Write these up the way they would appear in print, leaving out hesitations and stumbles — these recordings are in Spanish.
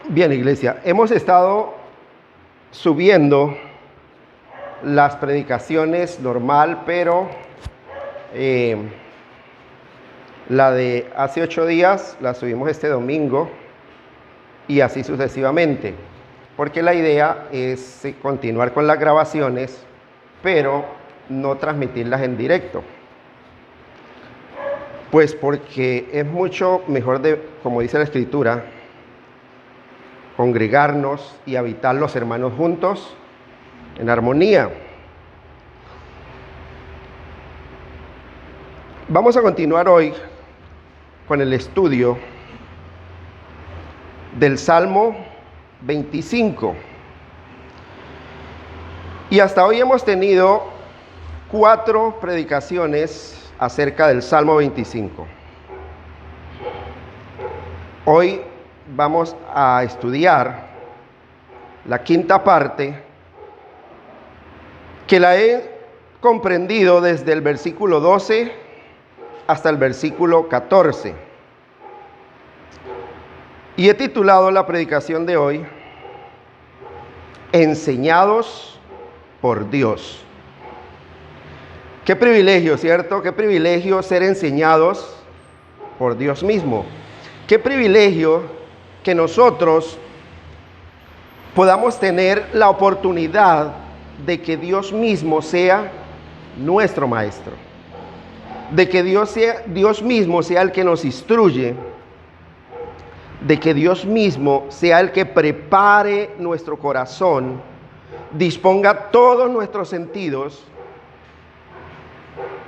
Bien, iglesia, hemos estado subiendo las predicaciones normal, pero la de hace 8 días la subimos este domingo y así sucesivamente, porque la idea es continuar con las grabaciones, pero no transmitirlas en directo. Pues porque es mucho mejor, como dice la Escritura, congregarnos y habitar los hermanos juntos en armonía. Vamos a continuar hoy con el estudio del Salmo 25. Y hasta hoy hemos tenido 4 predicaciones acerca del Salmo 25. Hoy vamos a estudiar la 5ª parte, que la he comprendido desde el versículo 12 hasta el versículo 14. Y he titulado la predicación de hoy, Enseñados por Dios. Qué privilegio, ¿cierto? Qué privilegio ser enseñados por Dios mismo. Qué privilegio que nosotros podamos tener la oportunidad de que Dios mismo sea nuestro maestro. De que Dios mismo sea el que nos instruye. De que Dios mismo sea el que prepare nuestro corazón, disponga todos nuestros sentidos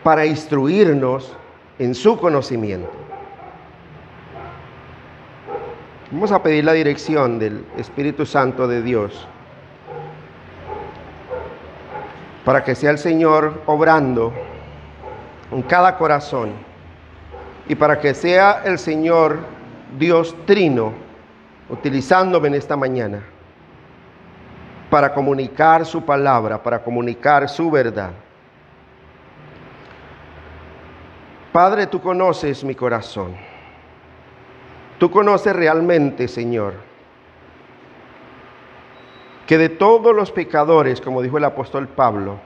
para instruirnos en su conocimiento. Vamos a pedir la dirección del Espíritu Santo de Dios para que sea el Señor obrando en cada corazón y para que sea el Señor Dios Trino utilizándome en esta mañana para comunicar su palabra, para comunicar su verdad. Padre, tú conoces mi corazón. Tú conoces realmente, Señor, que de todos los pecadores, como dijo el apóstol Pablo,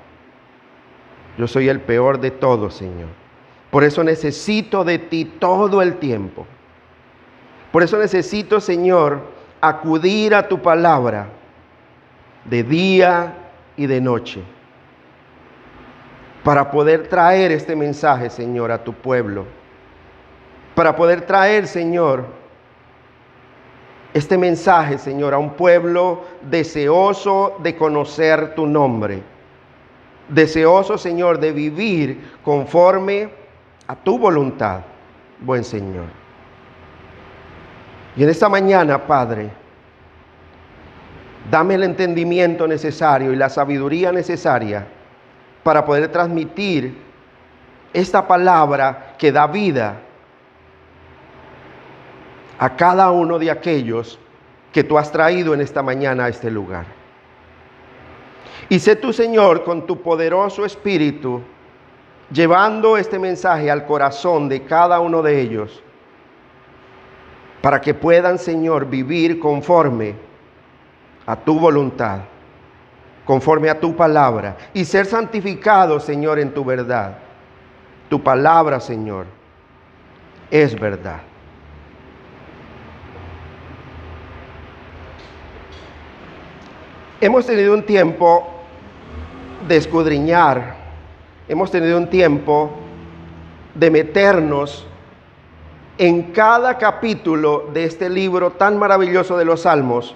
yo soy el peor de todos, Señor. Por eso necesito de ti todo el tiempo. Por eso necesito, Señor, acudir a tu palabra de día y de noche, para poder traer este mensaje, Señor, a tu pueblo. Para poder traer, Señor, este mensaje, Señor, a un pueblo deseoso de conocer tu nombre. Deseoso, Señor, de vivir conforme a tu voluntad, buen Señor. Y en esta mañana, Padre, dame el entendimiento necesario y la sabiduría necesaria para poder transmitir esta palabra que da vida a cada uno de aquellos que tú has traído en esta mañana a este lugar. Y sé tú, Señor, con tu poderoso espíritu, llevando este mensaje al corazón de cada uno de ellos, para que puedan, Señor, vivir conforme a tu voluntad, conforme a tu palabra, y ser santificados, Señor, en tu verdad. Tu palabra, Señor, es verdad. Hemos tenido un tiempo de escudriñar, hemos tenido un tiempo de meternos en cada capítulo de este libro tan maravilloso de los Salmos,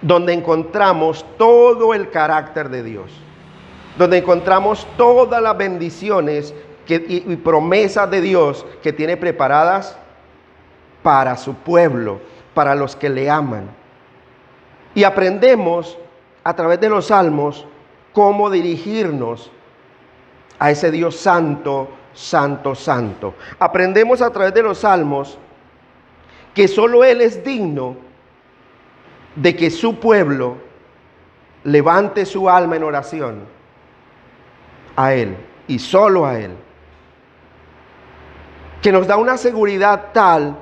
donde encontramos todo el carácter de Dios, donde encontramos todas las bendiciones y promesas de Dios que tiene preparadas para su pueblo, para los que le aman. Y aprendemos a través de los Salmos cómo dirigirnos a ese Dios santo, santo, santo. Aprendemos a través de los Salmos que solo Él es digno de que su pueblo levante su alma en oración a Él y solo a Él, que nos da una seguridad tal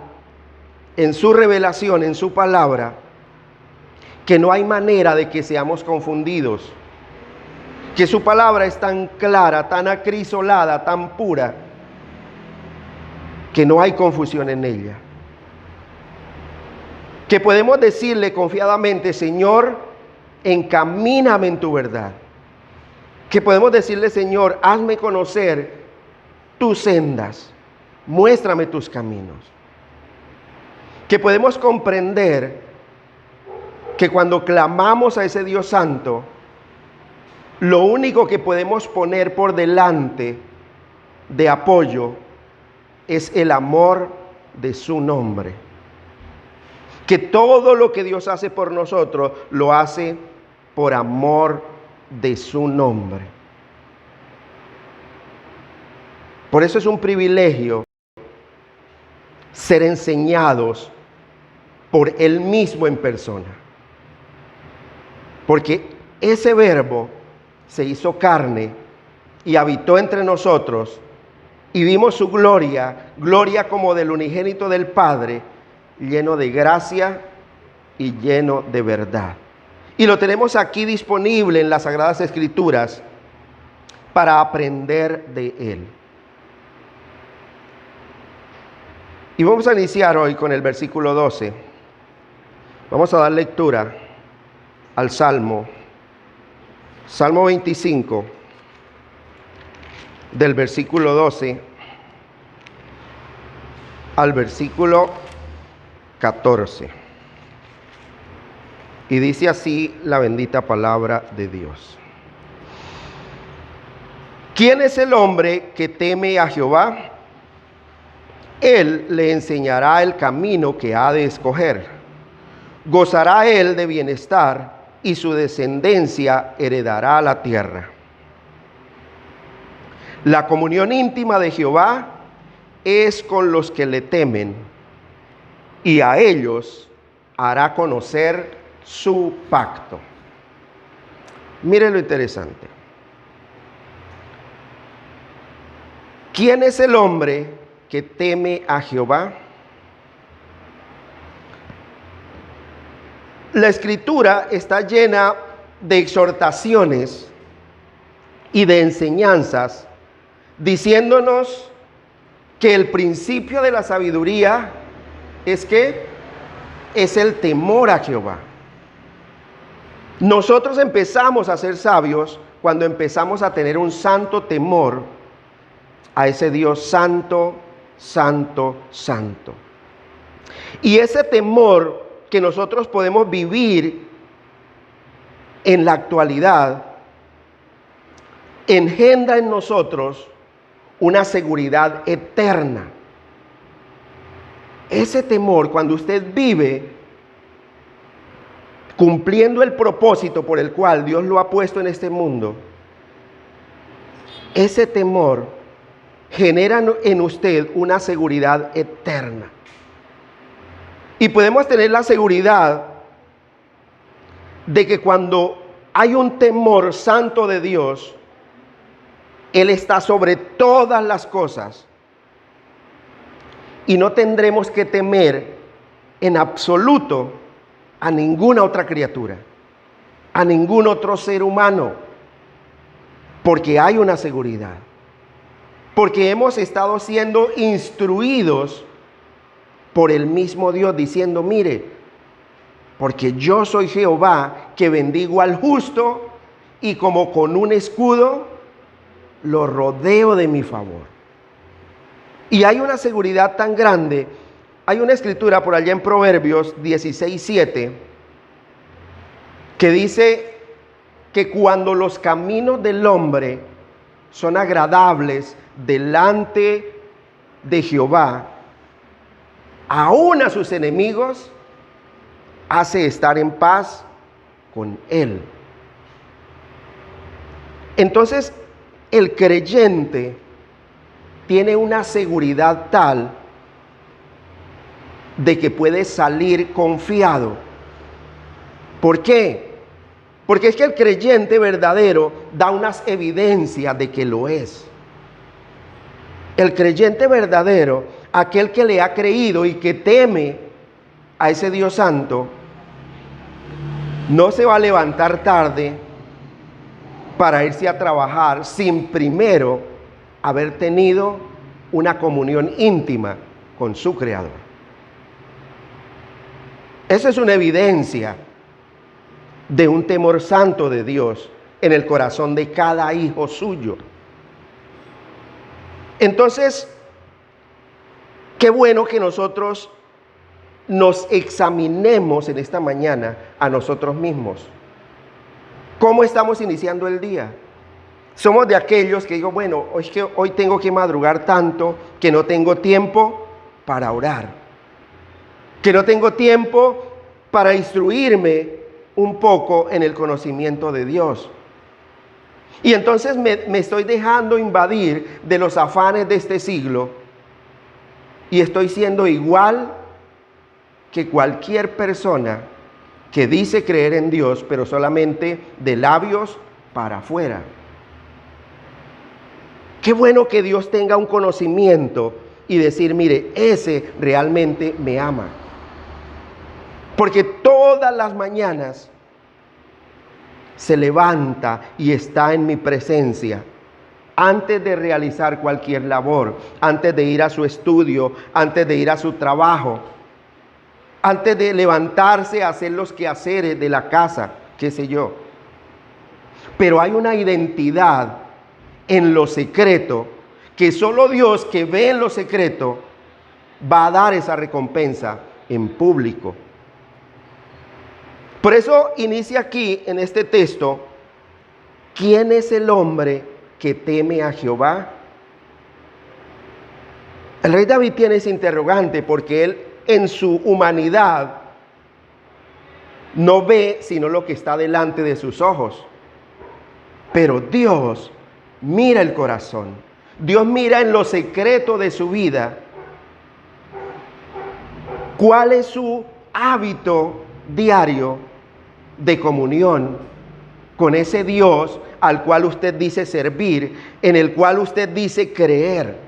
en su revelación, en su palabra, que no hay manera de que seamos confundidos, que su palabra es tan clara, tan acrisolada, tan pura, que no hay confusión en ella. Que podemos decirle confiadamente: Señor, encamíname en tu verdad. Que podemos decirle: Señor, hazme conocer tus sendas, muéstrame tus caminos. Que podemos comprender que cuando clamamos a ese Dios santo, lo único que podemos poner por delante de apoyo es el amor de su nombre. Que todo lo que Dios hace por nosotros, lo hace por amor de su nombre. Por eso es un privilegio ser enseñados por Él mismo en persona. Porque ese verbo se hizo carne y habitó entre nosotros, y vimos su gloria, gloria como del unigénito del Padre, lleno de gracia y lleno de verdad. Y lo tenemos aquí disponible en las Sagradas Escrituras para aprender de Él. Y vamos a iniciar hoy con el versículo 12. Vamos a dar lectura al Salmo 25, del versículo 12 al versículo 14. Y dice así la bendita palabra de Dios. ¿Quién es el hombre que teme a Jehová? Él le enseñará el camino que ha de escoger. Gozará él de bienestar, y su descendencia heredará la tierra. La comunión íntima de Jehová es con los que le temen, y a ellos hará conocer su pacto. Miren lo interesante. ¿Quién es el hombre que teme a Jehová? La Escritura está llena de exhortaciones y de enseñanzas, diciéndonos que el principio de la sabiduría es que es el temor a Jehová. Nosotros empezamos a ser sabios cuando empezamos a tener un santo temor a ese Dios santo, santo, santo. Y ese temor que nosotros podemos vivir en la actualidad engendra en nosotros una seguridad eterna. Ese temor, cuando usted vive cumpliendo el propósito por el cual Dios lo ha puesto en este mundo, ese temor genera en usted una seguridad eterna. Y podemos tener la seguridad de que cuando hay un temor santo de Dios, Él está sobre todas las cosas. Y no tendremos que temer en absoluto a ninguna otra criatura, a ningún otro ser humano, porque hay una seguridad. Porque hemos estado siendo instruidos por el mismo Dios, diciendo: mire, porque yo soy Jehová, que bendigo al justo, y como con un escudo lo rodeo de mi favor. Y hay una seguridad tan grande. Hay una escritura por allá en Proverbios 16:7 que dice que cuando los caminos del hombre son agradables delante de Jehová, aún a sus enemigos hace estar en paz con Él. Entonces, el creyente tiene una seguridad tal de que puede salir confiado. ¿Por qué? Porque es que el creyente verdadero da unas evidencias de que lo es. El creyente verdadero, aquel que le ha creído y que teme a ese Dios santo, no se va a levantar tarde para irse a trabajar sin primero haber tenido una comunión íntima con su Creador. Esa es una evidencia de un temor santo de Dios en el corazón de cada hijo suyo. Entonces, qué bueno que nosotros nos examinemos en esta mañana a nosotros mismos. ¿Cómo estamos iniciando el día? Somos de aquellos que digo, bueno, hoy tengo que madrugar tanto que no tengo tiempo para orar, que no tengo tiempo para instruirme un poco en el conocimiento de Dios. Y entonces me estoy dejando invadir de los afanes de este siglo y estoy siendo igual que cualquier persona que dice creer en Dios, pero solamente de labios para afuera. Qué bueno que Dios tenga un conocimiento y decir, mire, ese realmente me ama. Porque todas las mañanas se levanta y está en mi presencia. Antes de realizar cualquier labor, antes de ir a su estudio, antes de ir a su trabajo, antes de levantarse a hacer los quehaceres de la casa, qué sé yo. Pero hay una identidad en lo secreto, que solo Dios, que ve en lo secreto, va a dar esa recompensa en público. Por eso inicia aquí en este texto, ¿quién es el hombre que teme a Jehová? El rey David tiene ese interrogante porque él en su humanidad no ve sino lo que está delante de sus ojos. Pero Dios mira el corazón. Dios mira en lo secreto de su vida cuál es su hábito diario de comunión con ese Dios al cual usted dice servir, en el cual usted dice creer.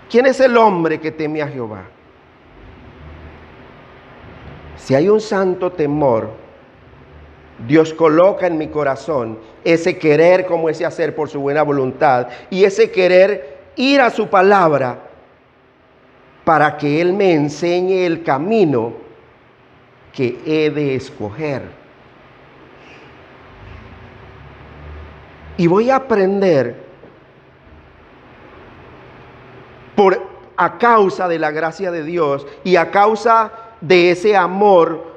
¿Quién es el hombre que teme a Jehová? Si hay un santo temor, Dios coloca en mi corazón ese querer como ese hacer por su buena voluntad y ese querer ir a su palabra para que Él me enseñe el camino que he de escoger. Y voy a aprender a causa de la gracia de Dios y a causa de ese amor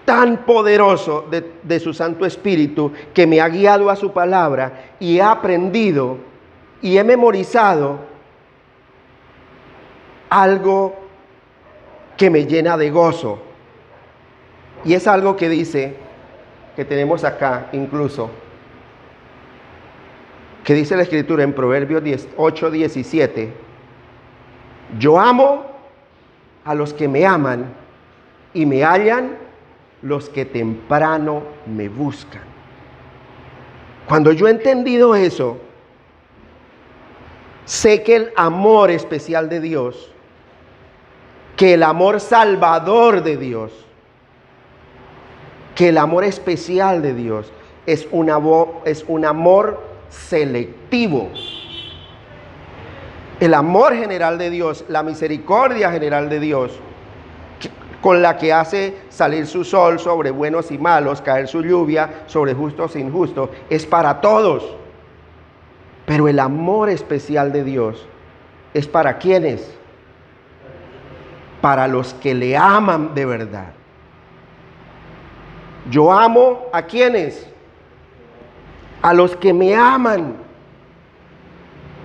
tan poderoso de su Santo Espíritu que me ha guiado a su palabra y he aprendido y he memorizado algo que me llena de gozo. Y es algo que dice, que tenemos acá incluso, que dice la Escritura en Proverbios 8:17, yo amo a los que me aman y me hallan los que temprano me buscan. Cuando yo he entendido eso, sé que el amor especial de Dios, que el amor salvador de Dios, que el amor especial de Dios es un amor selectivo. El amor general de Dios, la misericordia general de Dios, con la que hace salir su sol sobre buenos y malos, caer su lluvia sobre justos e injustos, es para todos. Pero el amor especial de Dios es para ¿quiénes? Para los que le aman de verdad. Yo amo ¿a quiénes? A los que me aman.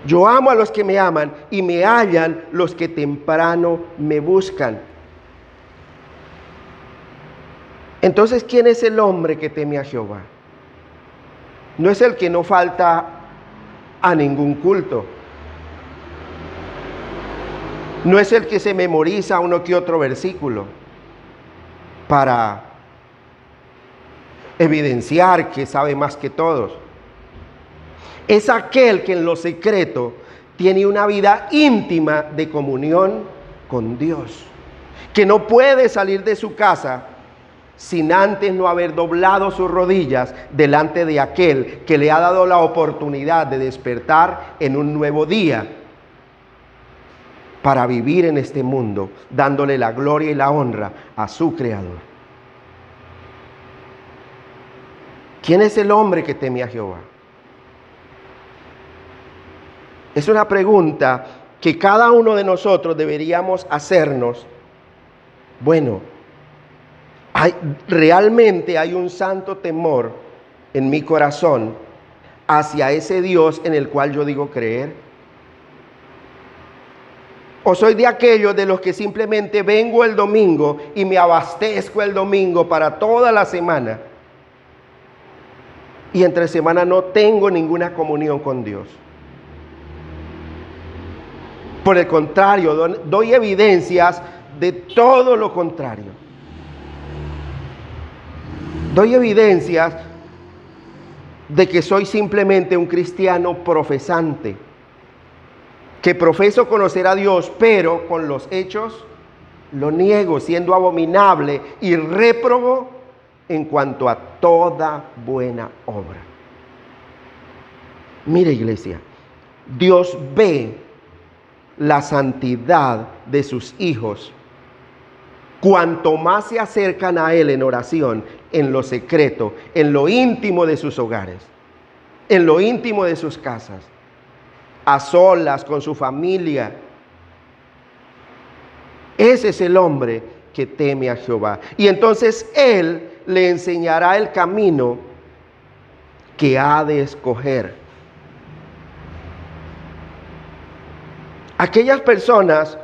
Yo amo a los que me aman y me hallan los que temprano me buscan. Entonces, ¿quién es el hombre que teme a Jehová? No es el que no falta a ningún culto. No es el que se memoriza uno que otro versículo para evidenciar que sabe más que todos. Es aquel que en lo secreto tiene una vida íntima de comunión con Dios, que no puede salir de su casa sin antes no haber doblado sus rodillas delante de aquel que le ha dado la oportunidad de despertar en un nuevo día para vivir en este mundo, dándole la gloria y la honra a su Creador. ¿Quién es el hombre que teme a Jehová? Es una pregunta que cada uno de nosotros deberíamos hacernos. Bueno, realmente hay un santo temor en mi corazón hacia ese Dios en el cual yo digo creer. ¿O soy de aquellos de los que simplemente vengo el domingo y me abastezco el domingo para toda la semana? Y entre semana no tengo ninguna comunión con Dios. Por el contrario, doy evidencias de todo lo contrario. Doy evidencias de que soy simplemente un cristiano profesante, que profeso conocer a Dios, pero con los hechos lo niego, siendo abominable y réprobo en cuanto a toda buena obra. Mire, iglesia, Dios ve la santidad de sus hijos cuanto más se acercan a Él en oración, en lo secreto, en lo íntimo de sus hogares, en lo íntimo de sus casas, a solas con su familia. Ese es el hombre que teme a Jehová. Y entonces Él le enseñará el camino que ha de escoger. Aquellas personas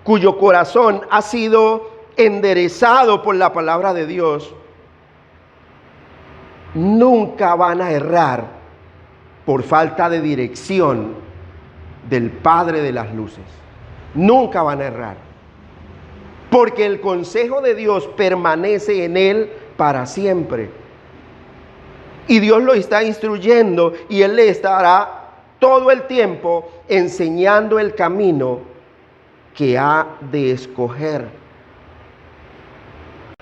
cuyo corazón ha sido enderezado por la palabra de Dios, nunca van a errar por falta de dirección del Padre de las luces. Nunca van a errar, porque el consejo de Dios permanece en él para siempre. Y Dios lo está instruyendo y Él le estará todo el tiempo enseñando el camino que ha de escoger.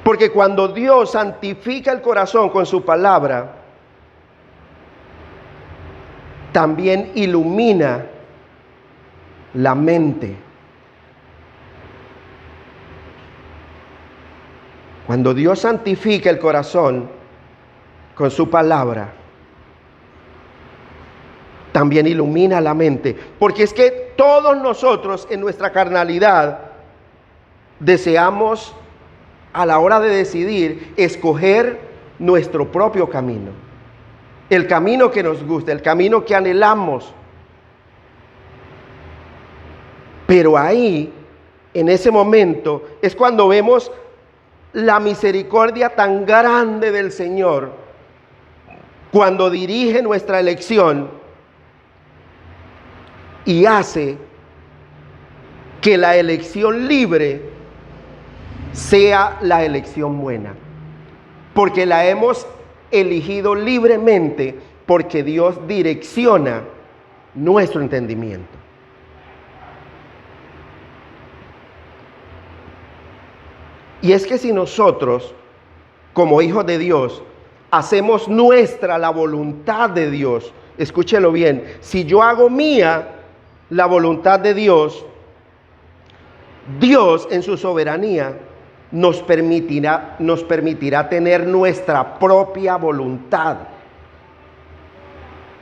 Porque cuando Dios santifica el corazón con su palabra, también ilumina la mente. Cuando Dios santifica el corazón con su palabra, también ilumina la mente. Porque es que todos nosotros en nuestra carnalidad deseamos, a la hora de decidir, escoger nuestro propio camino. El camino que nos gusta, el camino que anhelamos. Pero ahí, en ese momento, es cuando vemos la misericordia tan grande del Señor, cuando dirige nuestra elección y hace que la elección libre sea la elección buena, porque la hemos elegido libremente, porque Dios direcciona nuestro entendimiento. Y es que si nosotros, como hijos de Dios, hacemos nuestra la voluntad de Dios, escúchelo bien, si yo hago mía la voluntad de Dios, Dios en su soberanía nos permitirá tener nuestra propia voluntad.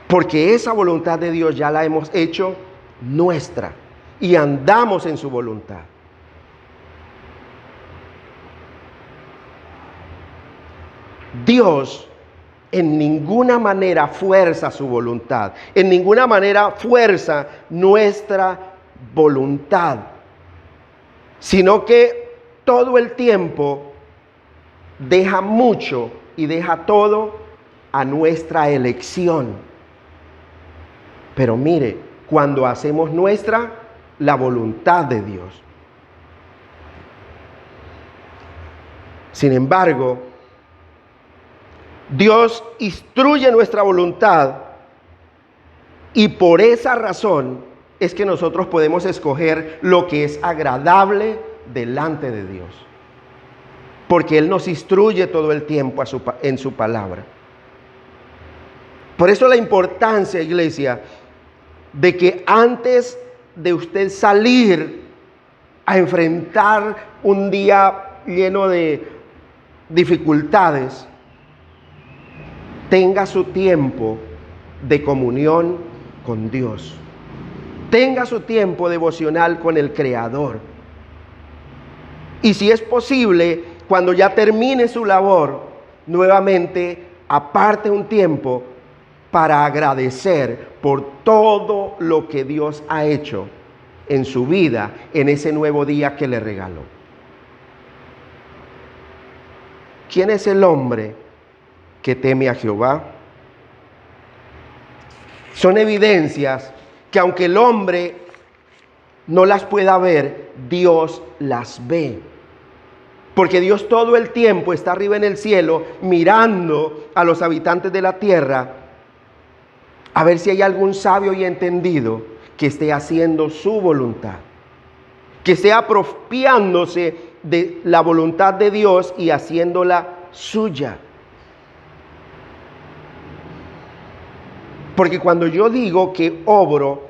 Porque esa voluntad de Dios ya la hemos hecho nuestra y andamos en su voluntad. Dios en ninguna manera fuerza su voluntad, en ninguna manera fuerza nuestra voluntad, sino que todo el tiempo deja mucho y deja todo a nuestra elección. Pero mire, cuando hacemos nuestra la voluntad de Dios. Sin embargo, Dios instruye nuestra voluntad y por esa razón es que nosotros podemos escoger lo que es agradable delante de Dios. Porque Él nos instruye todo el tiempo en su palabra. Por eso la importancia, iglesia, de que antes de usted salir a enfrentar un día lleno de dificultades, tenga su tiempo de comunión con Dios. Tenga su tiempo devocional con el Creador. Y si es posible, cuando ya termine su labor, nuevamente aparte un tiempo para agradecer por todo lo que Dios ha hecho en su vida, en ese nuevo día que le regaló. ¿Quién es el hombre que teme a Jehová? Son evidencias que aunque el hombre no las pueda ver, Dios las ve. Porque Dios todo el tiempo está arriba en el cielo mirando a los habitantes de la tierra a ver si hay algún sabio y entendido que esté haciendo su voluntad, que esté apropiándose de la voluntad de Dios y haciéndola suya. Porque cuando yo digo que obro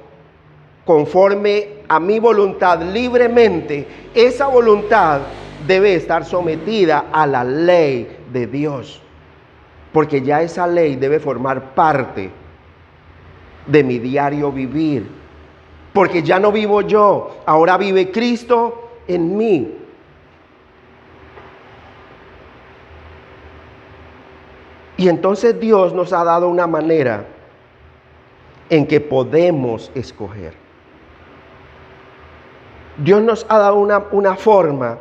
conforme a mi voluntad libremente, esa voluntad debe estar sometida a la ley de Dios. Porque ya esa ley debe formar parte de mi diario vivir. Porque ya no vivo yo, ahora vive Cristo en mí. Y entonces Dios nos ha dado una manera en que podemos escoger. Dios nos ha dado una forma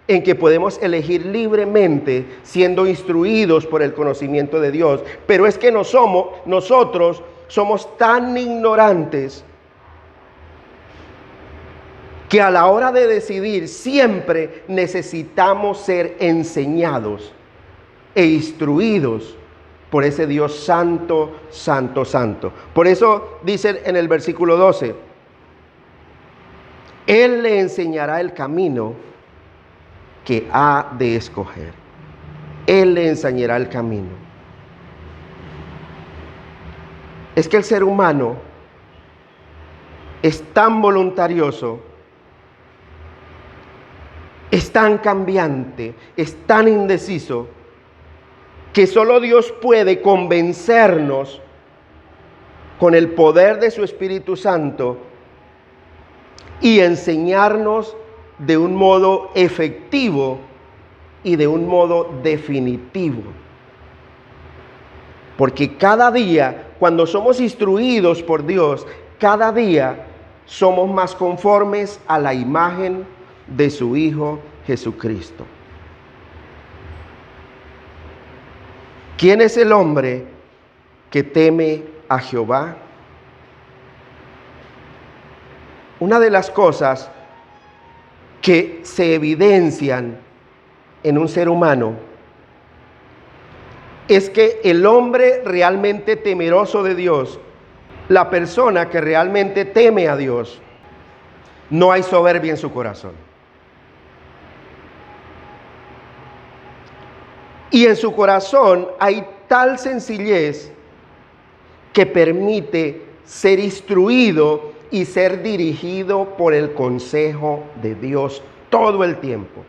en que podemos elegir libremente, siendo instruidos por el conocimiento de Dios. Pero es que nosotros somos tan ignorantes que a la hora de decidir siempre necesitamos ser enseñados e instruidos por ese Dios santo, santo, santo. Por eso dice en el versículo 12, Él le enseñará el camino que ha de escoger. Él le enseñará el camino. Es que el ser humano es tan voluntarioso, es tan cambiante, es tan indeciso, que solo Dios puede convencernos con el poder de su Espíritu Santo y enseñarnos de un modo efectivo y de un modo definitivo. Porque cada día, cuando somos instruidos por Dios, cada día somos más conformes a la imagen de su Hijo Jesucristo. ¿Quién es el hombre que teme a Jehová? Una de las cosas que se evidencian en un ser humano es que el hombre realmente temeroso de Dios, la persona que realmente teme a Dios, no hay soberbia en su corazón. Y en su corazón hay tal sencillez que permite ser instruido y ser dirigido por el consejo de Dios todo el tiempo.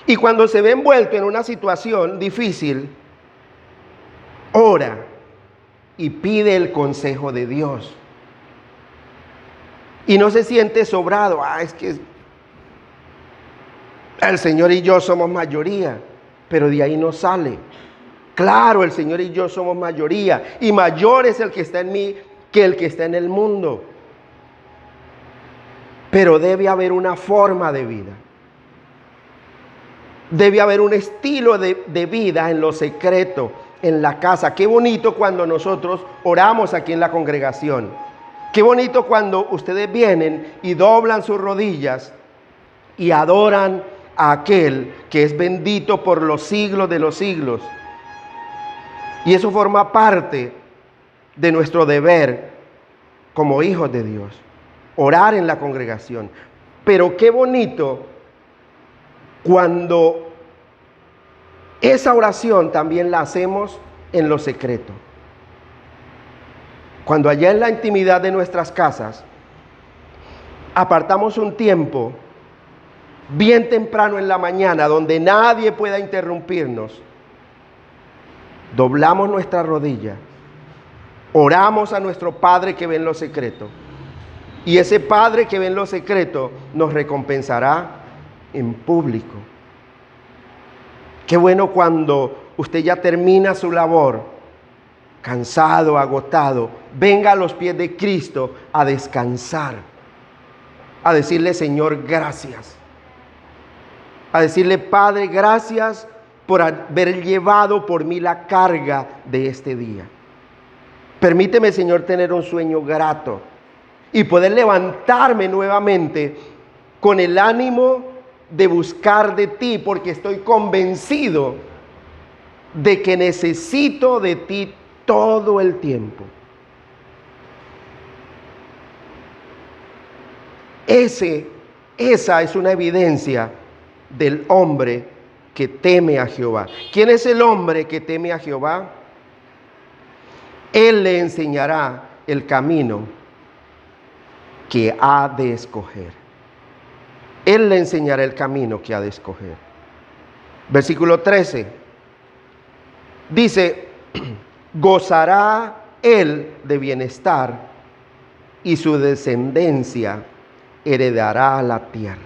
Y cuando se ve envuelto en una situación difícil, ora y pide el consejo de Dios. Y no se siente sobrado. Es que el Señor y yo somos mayoría, pero de ahí no sale. Claro, el Señor y yo somos mayoría, y mayor es el que está en mí que el que está en el mundo. Pero debe haber una forma de vida. Debe haber un estilo de vida en lo secreto, en la casa. Qué bonito cuando nosotros oramos aquí en la congregación. Qué bonito cuando ustedes vienen y doblan sus rodillas y adoran a aquel que es bendito por los siglos de los siglos. Y eso forma parte de nuestro deber como hijos de Dios, orar en la congregación. Pero qué bonito cuando esa oración también la hacemos en lo secreto. Cuando allá en la intimidad de nuestras casas apartamos un tiempo bien temprano en la mañana donde nadie pueda interrumpirnos, doblamos nuestra rodilla, oramos a nuestro Padre que ve en lo secreto, y ese Padre que ve en lo secreto nos recompensará en público. Qué bueno cuando usted ya termina su labor, cansado, agotado, venga a los pies de Cristo a descansar, a decirle: Señor, gracias. A decirle: Padre, gracias por haber llevado por mí la carga de este día. Permíteme, Señor, tener un sueño grato y poder levantarme nuevamente con el ánimo de buscar de ti, porque estoy convencido de que necesito de ti todo el tiempo. Esa es una evidencia del hombre que teme a Jehová. ¿Quién es el hombre que teme a Jehová? Él le enseñará el camino que ha de escoger. Él le enseñará el camino que ha de escoger. Versículo 13. Dice: gozará él de bienestar y su descendencia heredará la tierra.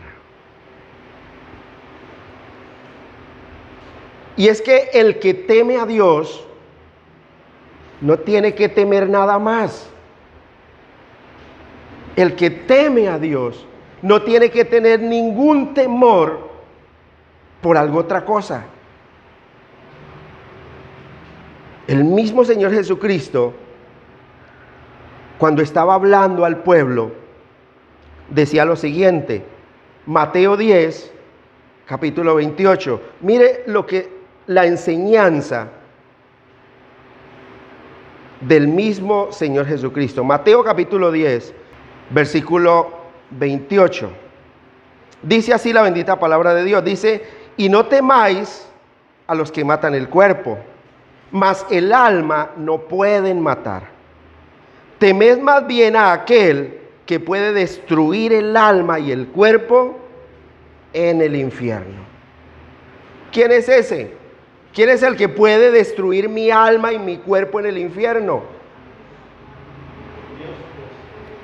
Y es que el que teme a Dios no tiene que temer nada más. El que teme a Dios no tiene que tener ningún temor por alguna otra cosa. El mismo Señor Jesucristo, cuando estaba hablando al pueblo, decía lo siguiente, Mateo 10, capítulo 28. Mire lo que la enseñanza del mismo Señor Jesucristo. Mateo capítulo 10, versículo 28. Dice así la bendita palabra de Dios. Dice: y no temáis a los que matan el cuerpo, mas el alma no pueden matar. Temed más bien a aquel que puede destruir el alma y el cuerpo en el infierno. ¿Quién es ese? ¿Quién es el que puede destruir mi alma y mi cuerpo en el infierno?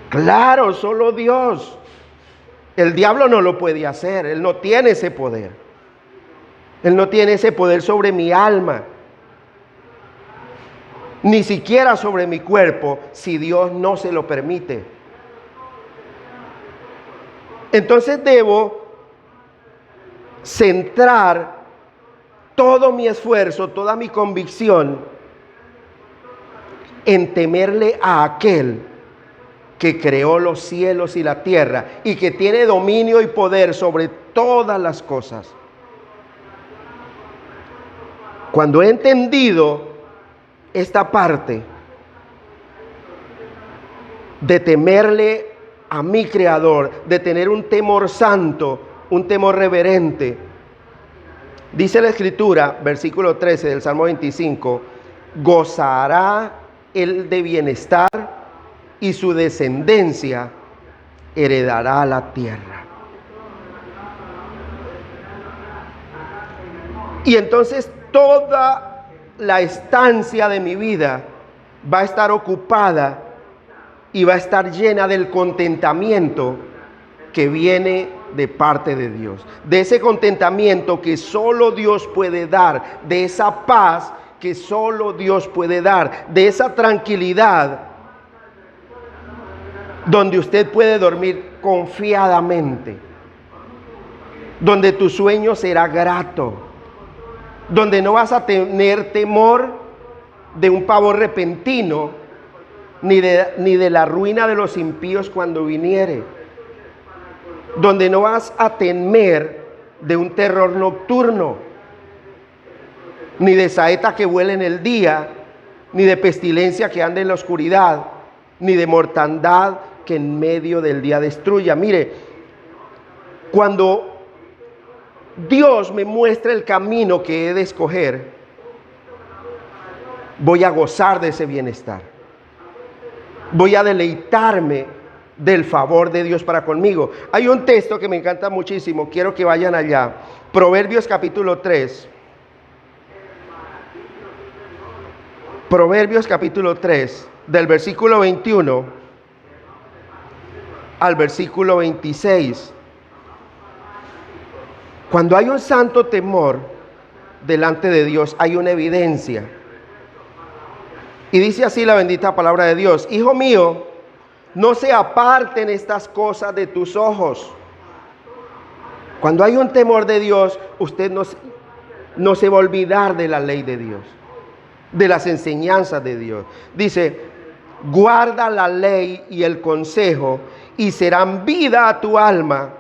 Claro, solo Dios. El diablo no lo puede hacer. Él no tiene ese poder. Él no tiene ese poder sobre mi alma, ni siquiera sobre mi cuerpo, si Dios no se lo permite. Entonces debo centrar todo mi esfuerzo, toda mi convicción en temerle a aquel que creó los cielos y la tierra y que tiene dominio y poder sobre todas las cosas. Cuando he entendido esta parte de temerle a mi Creador, de tener un temor santo, un temor reverente, dice la Escritura, versículo 13 del Salmo 25, gozará él de bienestar y su descendencia heredará la tierra. Y entonces toda la estancia de mi vida va a estar ocupada y va a estar llena del contentamiento que viene de parte de Dios, de ese contentamiento que solo Dios puede dar, de esa paz que solo Dios puede dar, de esa tranquilidad donde usted puede dormir confiadamente, donde tu sueño será grato, donde no vas a tener temor de un pavor repentino, ni de la ruina de los impíos cuando viniere, donde no vas a temer de un terror nocturno, ni de saeta que vuela en el día, ni de pestilencia que ande en la oscuridad, ni de mortandad que en medio del día destruya. Mire, cuando Dios me muestra el camino que he de escoger, voy a gozar de ese bienestar. Voy a deleitarme del favor de Dios para conmigo. Hay un texto que me encanta muchísimo, quiero que vayan allá. Proverbios capítulo 3. Proverbios capítulo 3, del versículo 21 al versículo 26. Cuando hay un santo temor delante de Dios, hay una evidencia. Y dice así la bendita palabra de Dios: Hijo mío, no se aparten estas cosas de tus ojos. Cuando hay un temor de Dios, usted no se va a olvidar de la ley de Dios, de las enseñanzas de Dios. Dice: guarda la ley y el consejo, y serán vida a tu alma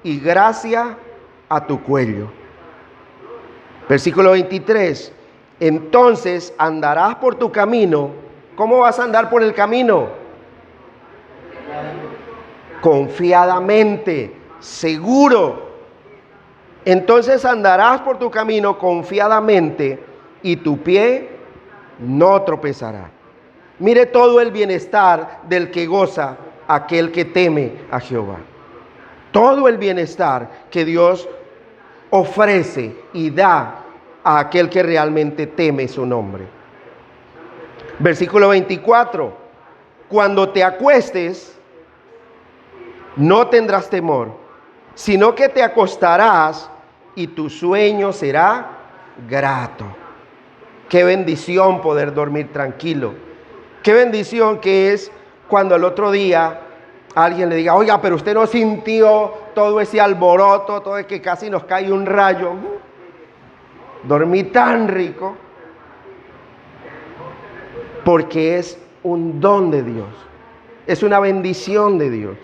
y gracia a tu cuello. Versículo 23. Entonces andarás por tu camino. ¿Cómo vas a andar por el camino? Confiadamente, seguro. Entonces andarás por tu camino confiadamente y tu pie no tropezará. Mire todo el bienestar del que goza aquel que teme a Jehová. Todo el bienestar que Dios ofrece y da a aquel que realmente teme su nombre. Versículo 24. Cuando te acuestes, no tendrás temor, sino que te acostarás y tu sueño será grato. Qué bendición poder dormir tranquilo. Qué bendición que es cuando al otro día alguien le diga: oiga, pero usted no sintió todo ese alboroto, todo el que casi nos cae un rayo. Dormí tan rico, porque es un don de Dios, es una bendición de Dios.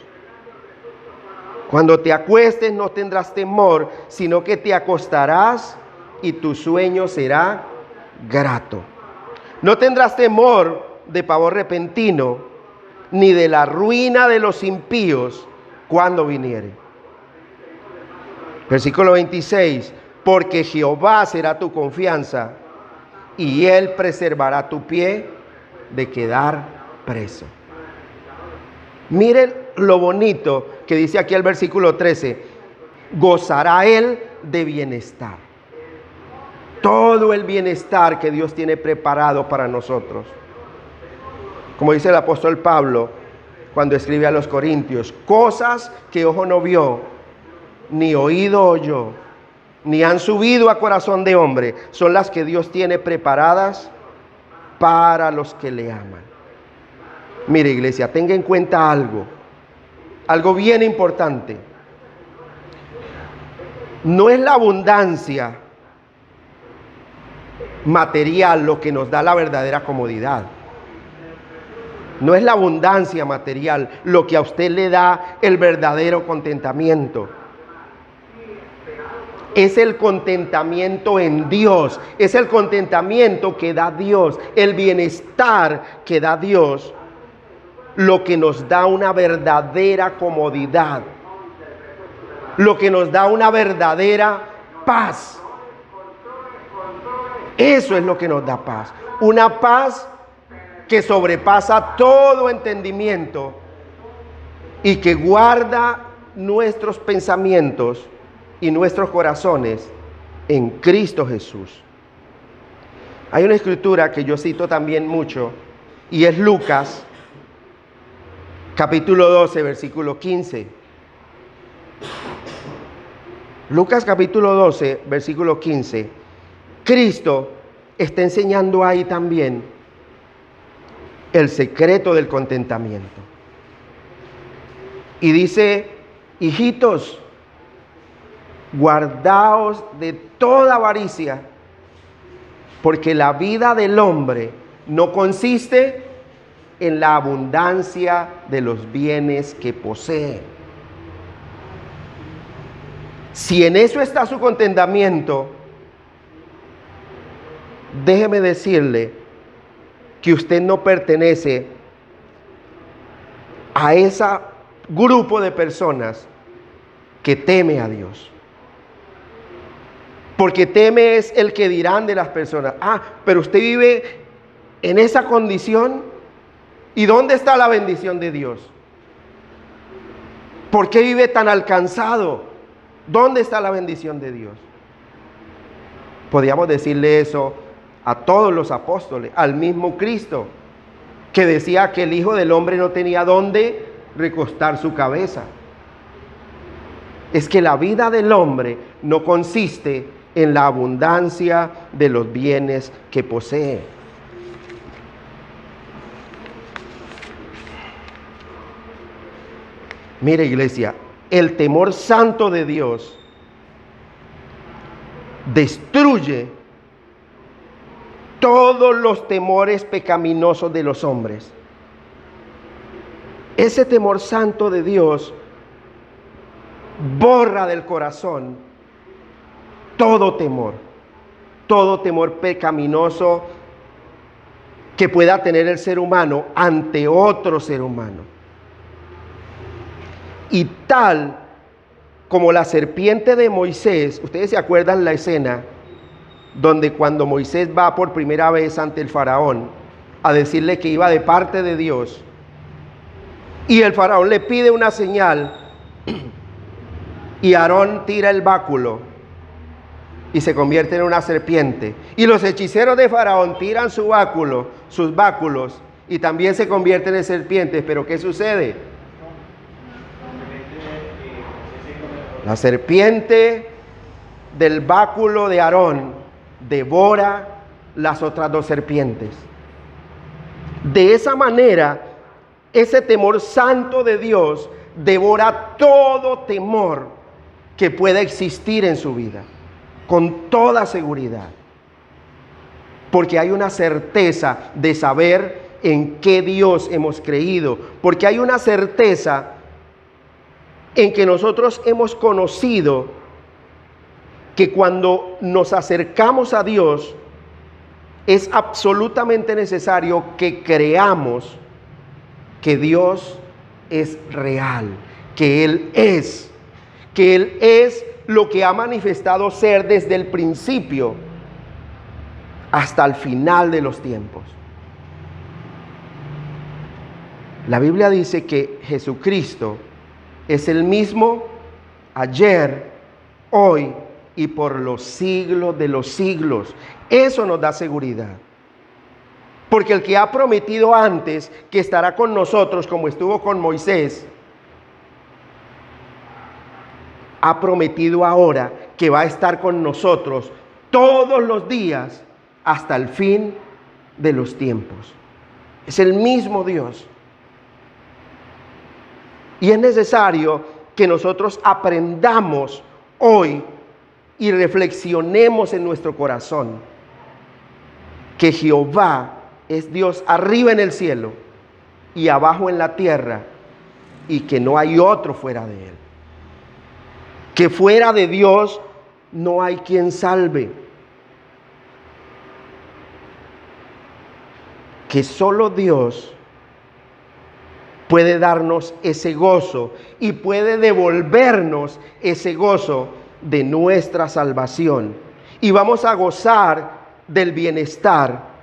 Cuando te acuestes no tendrás temor, sino que te acostarás y tu sueño será grato. No tendrás temor de pavor repentino, ni de la ruina de los impíos cuando viniere. Versículo 26. Porque Jehová será tu confianza, y Él preservará tu pie de quedar preso. Miren lo bonito que dice aquí el versículo 13. Gozará Él de bienestar. Todo el bienestar que Dios tiene preparado para nosotros. Como dice el apóstol Pablo cuando escribe a los Corintios: cosas que ojo no vio, ni oído oyó, ni han subido a corazón de hombre, son las que Dios tiene preparadas para los que le aman. Mire, iglesia, tenga en cuenta algo bien importante. No es la abundancia material lo que nos da la verdadera comodidad. No es la abundancia material lo que a usted le da el verdadero contentamiento. Es el contentamiento en Dios, es el contentamiento que da Dios, el bienestar que da Dios, lo que nos da una verdadera comodidad, lo que nos da una verdadera paz. Eso es lo que nos da paz, una paz que sobrepasa todo entendimiento y que guarda nuestros pensamientos y nuestros corazones en Cristo Jesús. Hay una escritura que yo cito también mucho, y es Lucas capítulo 12, versículo 15. Lucas capítulo 12, versículo 15. Cristo está enseñando ahí también el secreto del contentamiento. Y dice: hijitos, guardaos de toda avaricia, porque la vida del hombre no consiste en la abundancia de los bienes que posee. Si en eso está su contentamiento, déjeme decirle que usted no pertenece a ese grupo de personas que teme a Dios. Porque teme es el que dirán de las personas. Pero usted vive en esa condición. ¿Y dónde está la bendición de Dios? ¿Por qué vive tan alcanzado? ¿Dónde está la bendición de Dios? Podríamos decirle eso a todos los apóstoles, al mismo Cristo, que decía que el Hijo del Hombre no tenía dónde recostar su cabeza. Es que la vida del hombre no consiste en la abundancia de los bienes que posee. Mire, iglesia, el temor santo de Dios destruye todos los temores pecaminosos de los hombres. Ese temor santo de Dios borra del corazón todo temor pecaminoso que pueda tener el ser humano ante otro ser humano. Y tal como la serpiente de Moisés, ustedes se acuerdan la escena donde cuando Moisés va por primera vez ante el faraón a decirle que iba de parte de Dios, y el faraón le pide una señal, y Aarón tira el báculo y se convierte en una serpiente, y los hechiceros de faraón tiran sus báculos, y también se convierten en serpientes. Pero ¿qué sucede? La serpiente del báculo de Aarón devora las otras dos serpientes. De esa manera, ese temor santo de Dios devora todo temor que pueda existir en su vida, con toda seguridad. Porque hay una certeza de saber en qué Dios hemos creído, porque hay una certeza en que nosotros hemos conocido que cuando nos acercamos a Dios es absolutamente necesario que creamos que Dios es real, que Él es lo que ha manifestado ser desde el principio hasta el final de los tiempos. La Biblia dice que Jesucristo es el mismo ayer, hoy y por los siglos de los siglos. Eso nos da seguridad. Porque el que ha prometido antes que estará con nosotros como estuvo con Moisés, ha prometido ahora que va a estar con nosotros todos los días hasta el fin de los tiempos. Es el mismo Dios. Y es necesario que nosotros aprendamos hoy y reflexionemos en nuestro corazón que Jehová es Dios arriba en el cielo y abajo en la tierra, y que no hay otro fuera de Él. Que fuera de Dios no hay quien salve. Que solo Dios puede darnos ese gozo y puede devolvernos ese gozo de nuestra salvación. Y vamos a gozar del bienestar,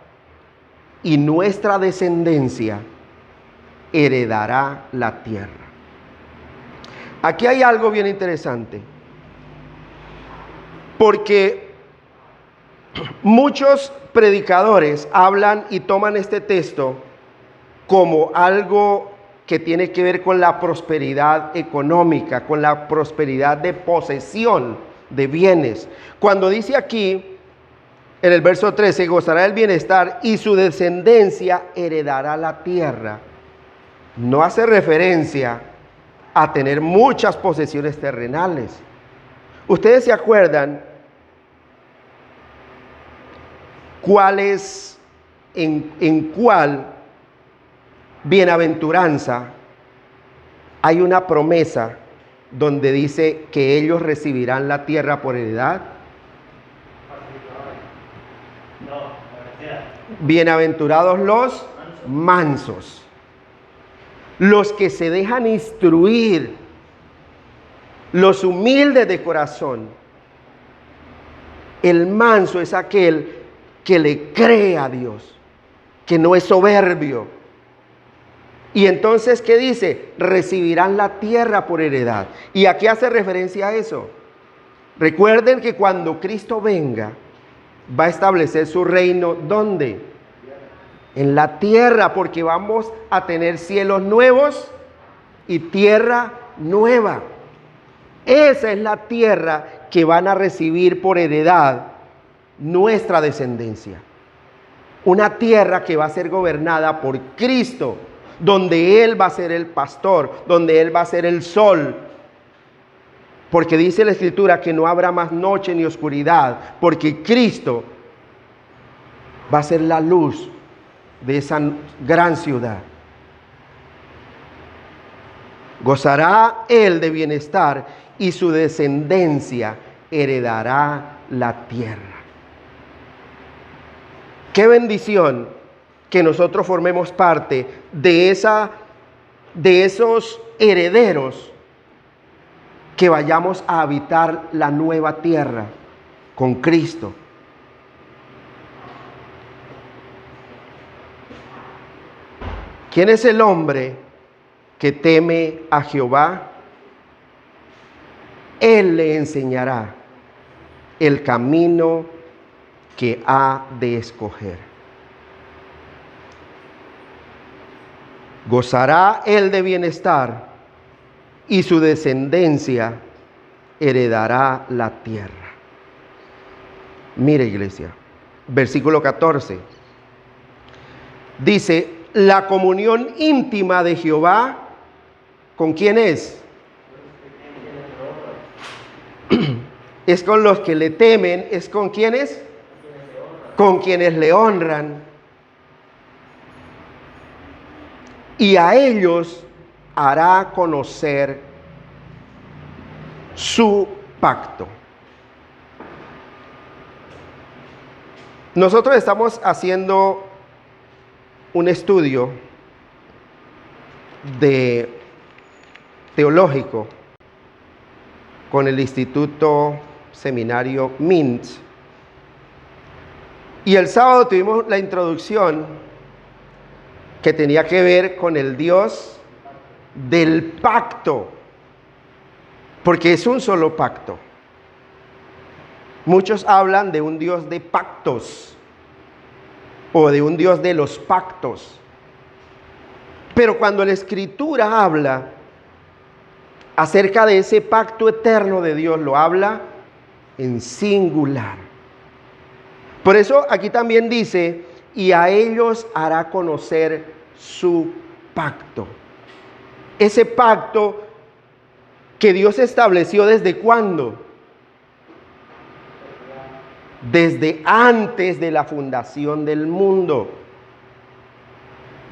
y nuestra descendencia heredará la tierra. Aquí hay algo bien interesante, porque muchos predicadores hablan y toman este texto como algo que tiene que ver con la prosperidad económica, con la prosperidad de posesión de bienes. Cuando dice aquí, en el verso 13, gozará del bienestar y su descendencia heredará la tierra, no hace referencia a tener muchas posesiones terrenales. ¿Ustedes se acuerdan en cuál bienaventuranza hay una promesa donde dice que ellos recibirán la tierra por heredad? Bienaventurados los mansos. los que se dejan instruir, los humildes de corazón. El manso es aquel que le cree a Dios, que no es soberbio. Y entonces, ¿qué dice? Recibirán la tierra por heredad. ¿Y a qué hace referencia a eso? Recuerden que cuando Cristo venga, va a establecer su reino, ¿dónde? En la tierra, porque vamos a tener cielos nuevos y tierra nueva. Esa es la tierra que van a recibir por heredad nuestra descendencia. Una tierra que va a ser gobernada por Cristo, donde Él va a ser el pastor, donde Él va a ser el sol. Porque dice la Escritura que no habrá más noche ni oscuridad, porque Cristo va a ser la luz de esa gran ciudad. Gozará Él de bienestar y su descendencia heredará la tierra. Qué bendición que nosotros formemos parte de esos herederos, que vayamos a habitar la nueva tierra con Cristo. ¿Quién es el hombre que teme a Jehová? Él le enseñará el camino que ha de escoger. Gozará él de bienestar y su descendencia heredará la tierra. Mire, iglesia, versículo 14. Dice, la comunión íntima de Jehová, ¿con quién es? Es con los que le temen. ¿Es con quiénes? Con quienes le honran. Y a ellos hará conocer su pacto. Nosotros estamos haciendo un estudio teológico con el Instituto Seminario MINT. Y el sábado tuvimos la introducción que tenía que ver con el Dios del pacto, porque es un solo pacto. Muchos hablan de un Dios de pactos o de un Dios de los pactos, pero cuando la Escritura habla acerca de ese pacto eterno de Dios, lo habla en singular. Por eso aquí también dice, y a ellos hará conocer su pacto. Ese pacto que Dios estableció, ¿desde cuándo? Desde antes de la fundación del mundo.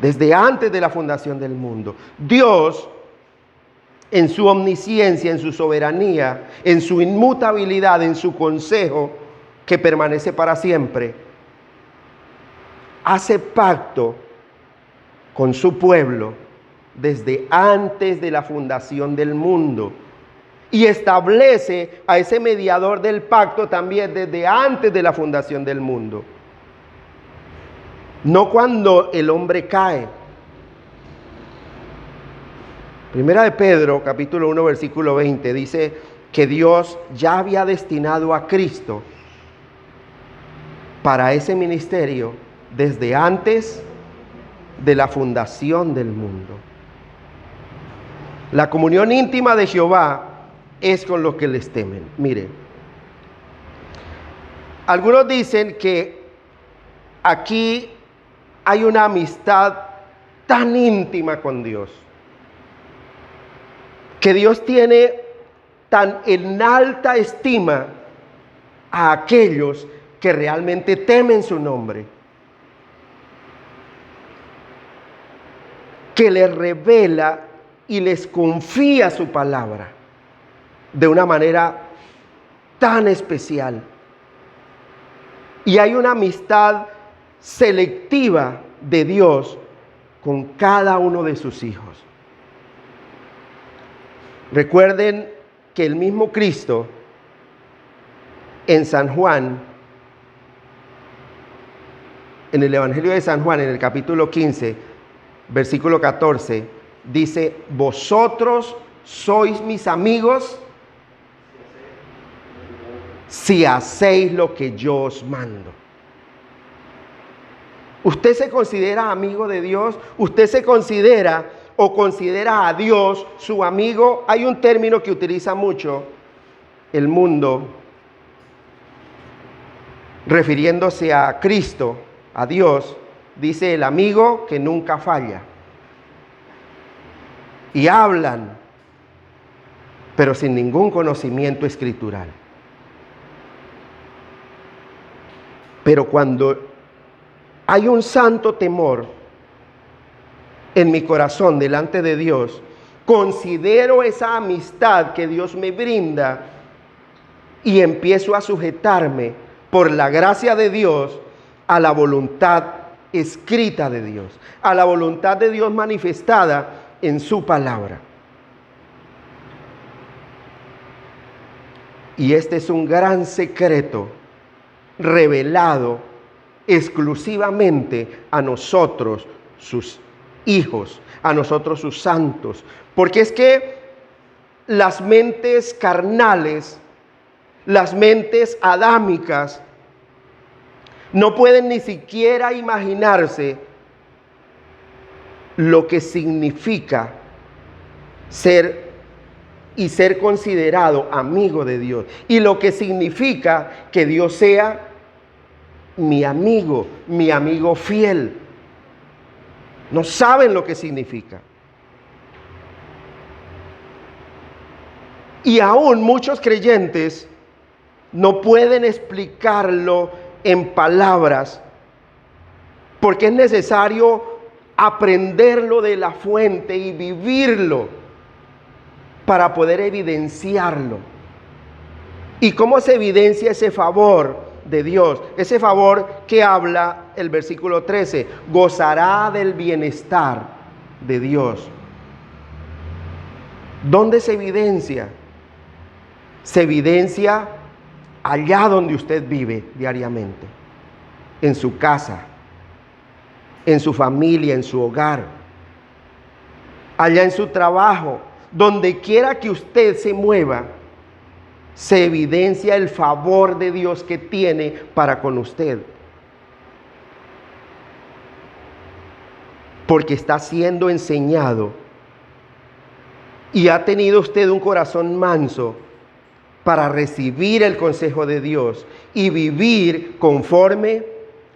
Desde antes de la fundación del mundo. Dios, en su omnisciencia, en su soberanía, en su inmutabilidad, en su consejo, que permanece para siempre, hace pacto con su pueblo desde antes de la fundación del mundo. Y establece a ese mediador del pacto también desde antes de la fundación del mundo. No cuando el hombre cae. Primera de Pedro, capítulo 1, versículo 20, dice que Dios ya había destinado a Cristo para ese ministerio desde antes de la fundación del mundo. La comunión íntima de Jehová es con los que les temen. Miren, algunos dicen que aquí hay una amistad tan íntima con Dios, que Dios tiene tan en alta estima a aquellos que realmente temen su nombre, que les revela y les confía su palabra de una manera tan especial. Y hay una amistad selectiva de Dios con cada uno de sus hijos. Recuerden que el mismo Cristo en San Juan, en el Evangelio de San Juan, en el capítulo 15, versículo 14, dice: vosotros sois mis amigos si hacéis lo que yo os mando. ¿Usted se considera amigo de Dios? ¿Usted se considera o considera a Dios su amigo? Hay un término que utiliza mucho el mundo refiriéndose a Cristo, a Dios. Dice: el amigo que nunca falla. Y hablan, pero sin ningún conocimiento escritural. Pero cuando hay un santo temor en mi corazón delante de Dios, considero esa amistad que Dios me brinda y empiezo a sujetarme por la gracia de Dios a la voluntad escrita de Dios, a la voluntad de Dios manifestada en su palabra. Y este es un gran secreto revelado exclusivamente a nosotros, sus hijos, a nosotros, sus santos. Porque es que las mentes carnales, las mentes adámicas, no pueden ni siquiera imaginarse lo que significa ser considerado amigo de Dios, y lo que significa que Dios sea mi amigo fiel. No saben lo que significa. Y aún muchos creyentes no pueden explicarlo en palabras, porque es necesario aprenderlo de la fuente y vivirlo para poder evidenciarlo. ¿Y cómo se evidencia ese favor de Dios? Ese favor que habla el versículo 13: gozará del bienestar de Dios. ¿Dónde se evidencia? Se evidencia allá donde usted vive diariamente, en su casa, en su familia, en su hogar, allá en su trabajo, donde quiera que usted se mueva, se evidencia el favor de Dios que tiene para con usted. Porque está siendo enseñado y ha tenido usted un corazón manso para recibir el consejo de Dios y vivir conforme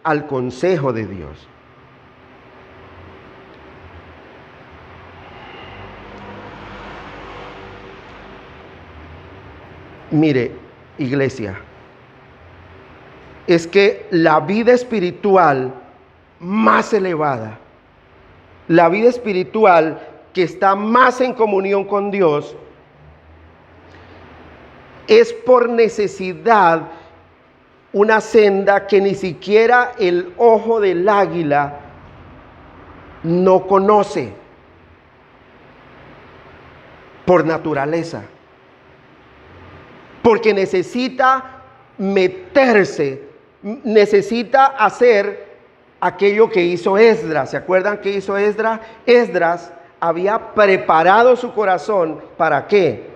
al consejo de Dios. Mire, iglesia, es que la vida espiritual más elevada, la vida espiritual que está más en comunión con Dios, es por necesidad una senda que ni siquiera el ojo del águila no conoce por naturaleza. Porque necesita meterse, necesita hacer aquello que hizo Esdras. ¿Se acuerdan qué hizo Esdras? Esdras había preparado su corazón, ¿para qué?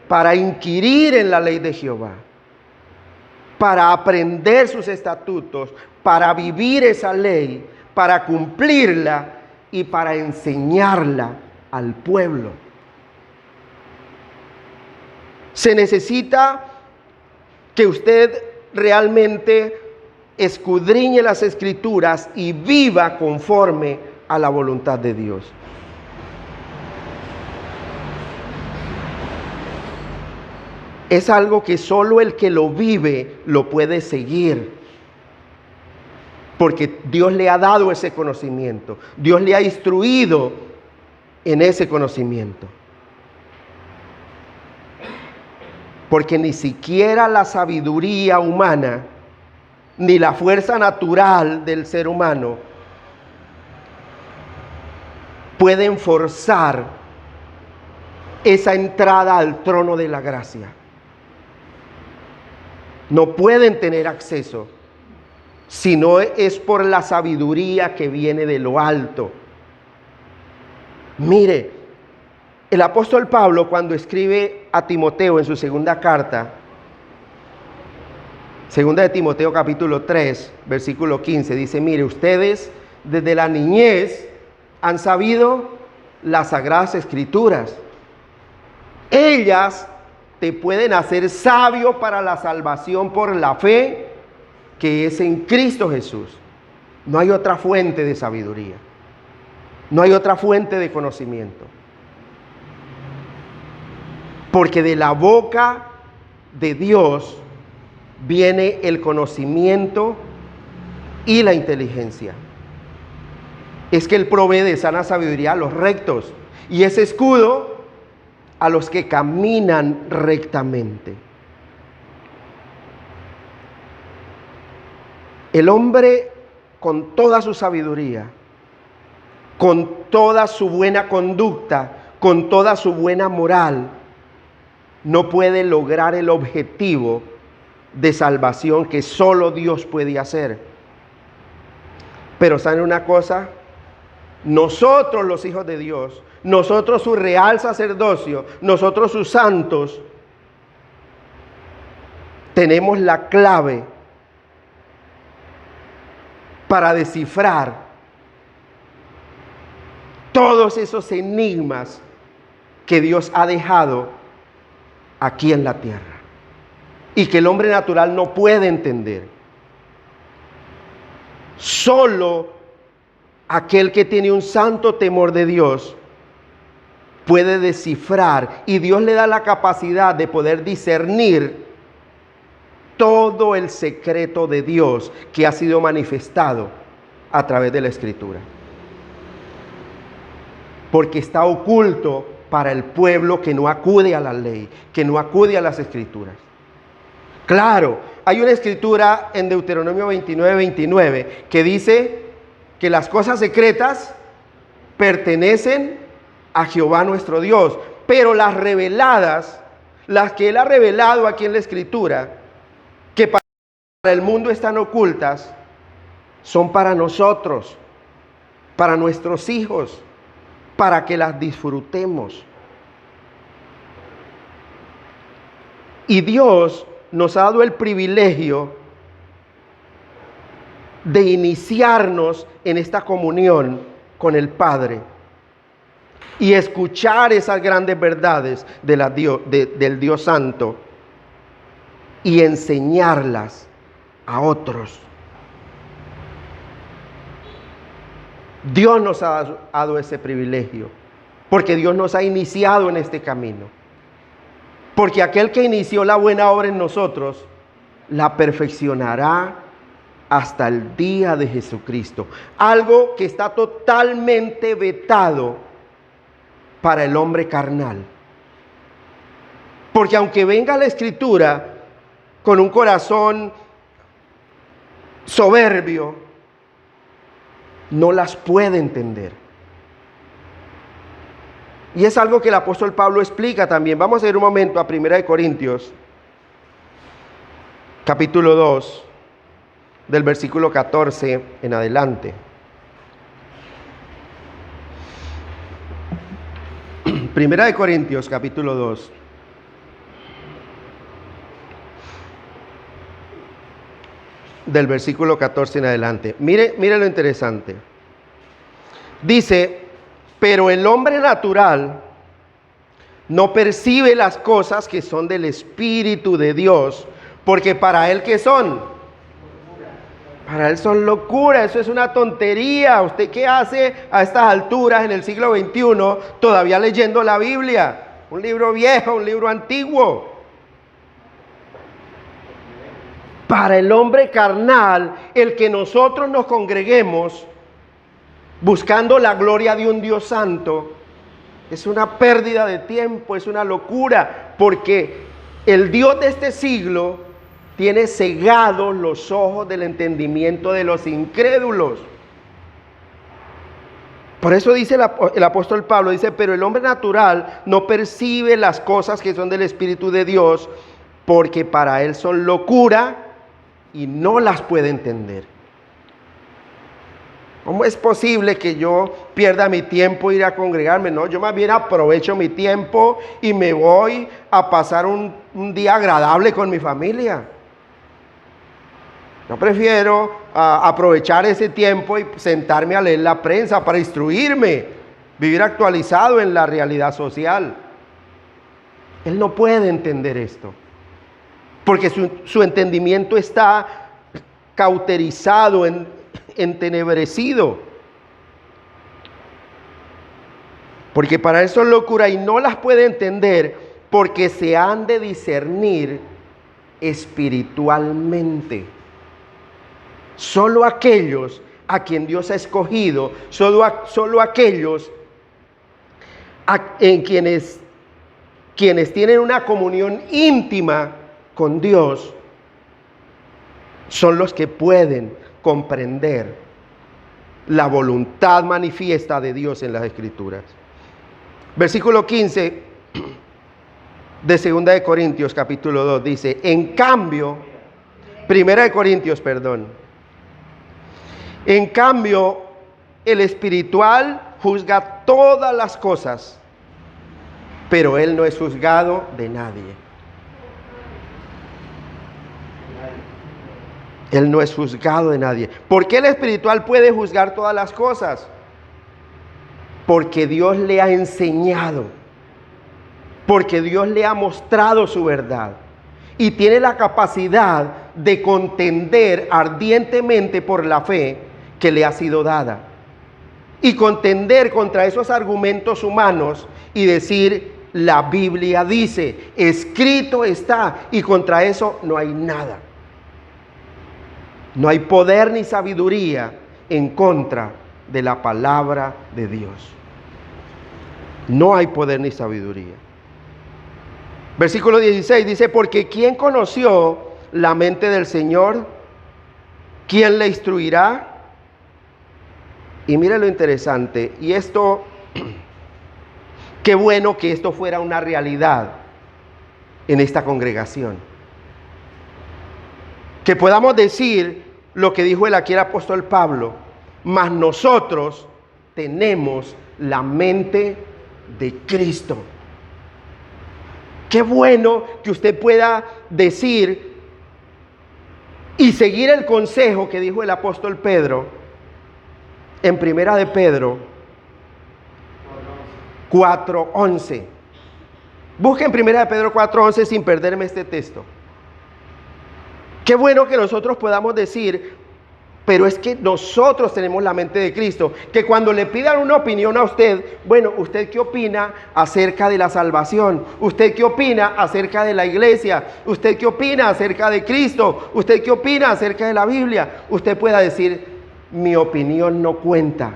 Para inquirir en la ley de Jehová, para aprender sus estatutos, para vivir esa ley, para cumplirla y para enseñarla al pueblo. Se necesita que usted realmente escudriñe las Escrituras y viva conforme a la voluntad de Dios. Es algo que solo el que lo vive lo puede seguir, porque Dios le ha dado ese conocimiento, Dios le ha instruido en ese conocimiento. Porque ni siquiera la sabiduría humana, ni la fuerza natural del ser humano pueden forzar esa entrada al trono de la gracia. No pueden tener acceso si no es por la sabiduría que viene de lo alto. Mire, el apóstol Pablo, cuando escribe a Timoteo en su segunda carta, segunda de Timoteo capítulo 3, versículo 15, dice: mire, ustedes desde la niñez han sabido las sagradas escrituras. Ellas te pueden hacer sabio para la salvación por la fe que es en Cristo Jesús. No hay otra fuente de sabiduría. No hay otra fuente de conocimiento. Porque de la boca de Dios viene el conocimiento y la inteligencia. Es que Él provee de sana sabiduría a los rectos y ese escudo a los que caminan rectamente. El hombre, con toda su sabiduría, con toda su buena conducta, con toda su buena moral, no puede lograr el objetivo de salvación que solo Dios puede hacer. Pero ¿saben una cosa? Nosotros, los hijos de Dios, nosotros su real sacerdocio, nosotros sus santos, tenemos la clave para descifrar todos esos enigmas que Dios ha dejado aquí en la tierra y que el hombre natural no puede entender. Solo aquel que tiene un santo temor de Dios puede descifrar, y Dios le da la capacidad de poder discernir todo el secreto de Dios que ha sido manifestado a través de la Escritura. Porque está oculto para el pueblo que no acude a la ley, que no acude a las Escrituras. Claro, hay una escritura en Deuteronomio 29 que dice que las cosas secretas pertenecen a Jehová nuestro Dios, pero las reveladas, las que Él ha revelado aquí en la Escritura, que para el mundo están ocultas, son para nosotros, para nuestros hijos, para que las disfrutemos. Y Dios nos ha dado el privilegio de iniciarnos en esta comunión con el Padre y escuchar esas grandes verdades del Dios Santo y enseñarlas a otros. Dios nos ha dado ese privilegio porque Dios nos ha iniciado en este camino. Porque aquel que inició la buena obra en nosotros la perfeccionará hasta el día de Jesucristo. Algo que está totalmente vetado para el hombre carnal. Porque aunque venga la Escritura con un corazón soberbio, no las puede entender. Y es algo que el apóstol Pablo explica también. Vamos a ir un momento a 1 Corintios, capítulo 2, del versículo 14 en adelante. 1 Corintios, capítulo 2. Del versículo 14 en adelante. Mire lo interesante. Dice: pero el hombre natural no percibe las cosas que son del Espíritu de Dios, porque para él, ¿qué son? Para él son locura, eso es una tontería. ¿Usted qué hace a estas alturas en el siglo XXI todavía leyendo la Biblia? Un libro viejo, un libro antiguo. Para el hombre carnal, el que nosotros nos congreguemos buscando la gloria de un Dios santo, es una pérdida de tiempo, es una locura, porque el Dios de este siglo tiene cegados los ojos del entendimiento de los incrédulos. Por eso dice el apóstol Pablo, dice, pero el hombre natural no percibe las cosas que son del Espíritu de Dios, porque para él son locura y no las puede entender. ¿Cómo es posible que yo pierda mi tiempo ir a congregarme? No, yo más bien aprovecho mi tiempo y me voy a pasar un día agradable con mi familia. Yo prefiero aprovechar ese tiempo y sentarme a leer la prensa para instruirme, vivir actualizado en la realidad social. Él no puede entender esto, porque su entendimiento está cauterizado, entenebrecido. Porque para él son locura y no las puede entender, porque se han de discernir espiritualmente. Solo aquellos a quien Dios ha escogido, solo aquellos en quienes tienen una comunión íntima con Dios, son los que pueden comprender la voluntad manifiesta de Dios en las Escrituras. Versículo 15 de 2 de Corintios capítulo 2 dice, en cambio, 1 de Corintios, perdón. En cambio, el espiritual juzga todas las cosas, pero él no es juzgado de nadie. Él no es juzgado de nadie. ¿Por qué el espiritual puede juzgar todas las cosas? Porque Dios le ha enseñado, porque Dios le ha mostrado su verdad y tiene la capacidad de contender ardientemente por la fe que le ha sido dada y contender contra esos argumentos humanos y decir, la Biblia dice, escrito está, y contra eso no hay nada. No hay poder ni sabiduría en contra de la palabra de Dios. No hay poder ni sabiduría. Versículo 16 dice, porque ¿quién conoció la mente del Señor? ¿Quién le instruirá? Y mire lo interesante, y esto, qué bueno que esto fuera una realidad en esta congregación. Que podamos decir lo que dijo aquí el apóstol Pablo, mas nosotros tenemos la mente de Cristo. Qué bueno que usted pueda decir y seguir el consejo que dijo el apóstol Pedro en 1 de Pedro 4:11. Busquen 1 de Pedro 4:11 sin perderme este texto. Qué bueno que nosotros podamos decir, pero es que nosotros tenemos la mente de Cristo, que cuando le pidan una opinión a usted, bueno, ¿usted qué opina acerca de la salvación? ¿Usted qué opina acerca de la iglesia? ¿Usted qué opina acerca de Cristo? ¿Usted qué opina acerca de la Biblia? Usted pueda decir, mi opinión no cuenta.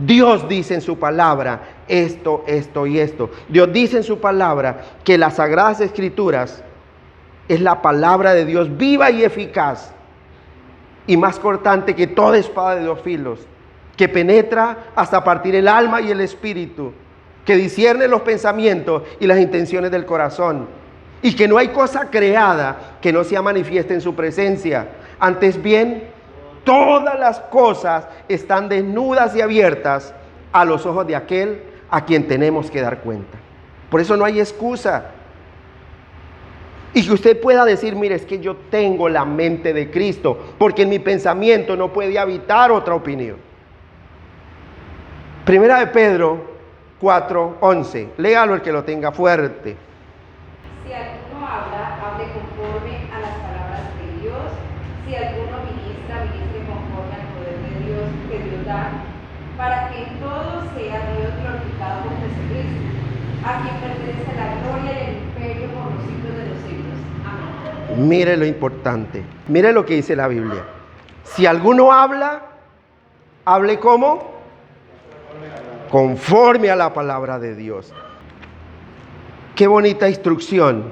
Dios dice en su palabra esto, esto y esto. Dios dice en su palabra que las Sagradas Escrituras es la palabra de Dios viva y eficaz y más cortante que toda espada de dos filos, que penetra hasta partir el alma y el espíritu, que discierne los pensamientos y las intenciones del corazón, y que no hay cosa creada que no sea manifiesta en su presencia. Antes bien, todas las cosas están desnudas y abiertas a los ojos de aquel a quien tenemos que dar cuenta. Por eso no hay excusa. Y que usted pueda decir, mire, es que yo tengo la mente de Cristo, porque en mi pensamiento no puede habitar otra opinión. 1 de Pedro 4:11. Léalo el que lo tenga fuerte. Si alguno habla, hable conforme a las palabras de Dios. Si alguno ministra, ministre conforme al poder de Dios que Dios da, para que en todo sea Dios glorificado por Jesucristo, a quien pertenece la gloria y el imperio por los siglos de los siglos. Amén. Mire lo importante, mire lo que dice la Biblia. Si alguno habla, hable ¿cómo? Conforme a la palabra de Dios. Qué bonita instrucción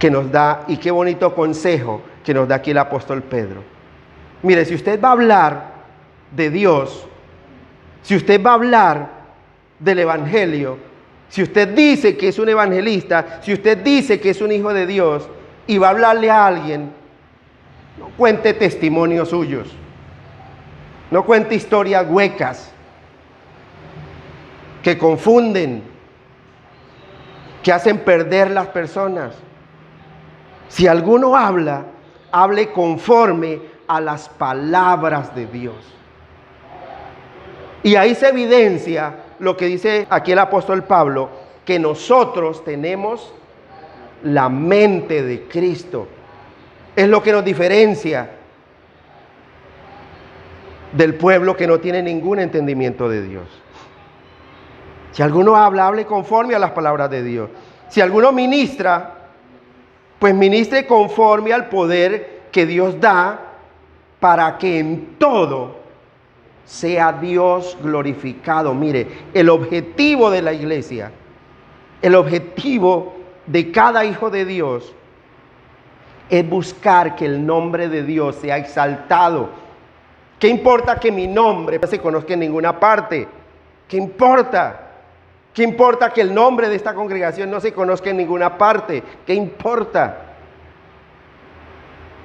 que nos da y qué bonito consejo que nos da aquí el apóstol Pedro. Mire, si usted va a hablar de Dios, Si usted va a hablar del Evangelio, si usted dice que es un evangelista, si usted dice que es un hijo de Dios y va a hablarle a alguien, no cuente testimonios suyos, no cuente historias huecas que confunden, que hacen perder las personas. Si alguno habla, hable conforme a las palabras de Dios. Y ahí se evidencia lo que dice aquí el apóstol Pablo, que nosotros tenemos la mente de Cristo. Es lo que nos diferencia del pueblo que no tiene ningún entendimiento de Dios. Si alguno habla, hable conforme a las palabras de Dios. Si alguno ministra, pues ministre conforme al poder que Dios da, para que en todo sea Dios glorificado. Mire, el objetivo de la iglesia, el objetivo de cada hijo de Dios es buscar que el nombre de Dios sea exaltado. ¿Qué importa que mi nombre no se conozca en ninguna parte? ¿Qué importa? ¿Qué importa que el nombre de esta congregación no se conozca en ninguna parte? ¿Qué importa?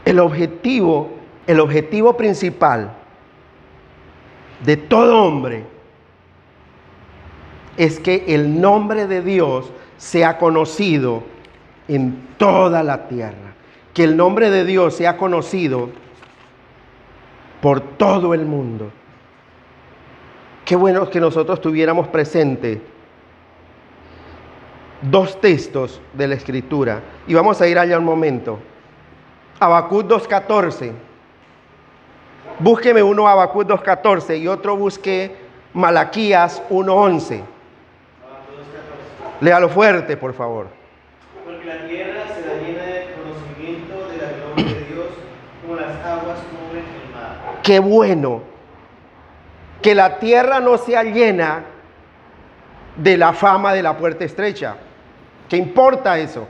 El objetivo principal de todo hombre es que el nombre de Dios sea conocido en toda la tierra. Que el nombre de Dios sea conocido por todo el mundo. Qué bueno que nosotros tuviéramos presente dos textos de la Escritura. Y vamos a ir allá un momento. Habacuc 2:14. Búsqueme uno Habacuc 2:14 y otro busque Malaquías 1:11. Léalo fuerte, por favor. Porque la tierra será llena de conocimiento de la gloria de Dios, como las aguas cubren el mar. Qué bueno que la tierra no sea llena de la fama de la puerta estrecha. ¿Qué importa eso?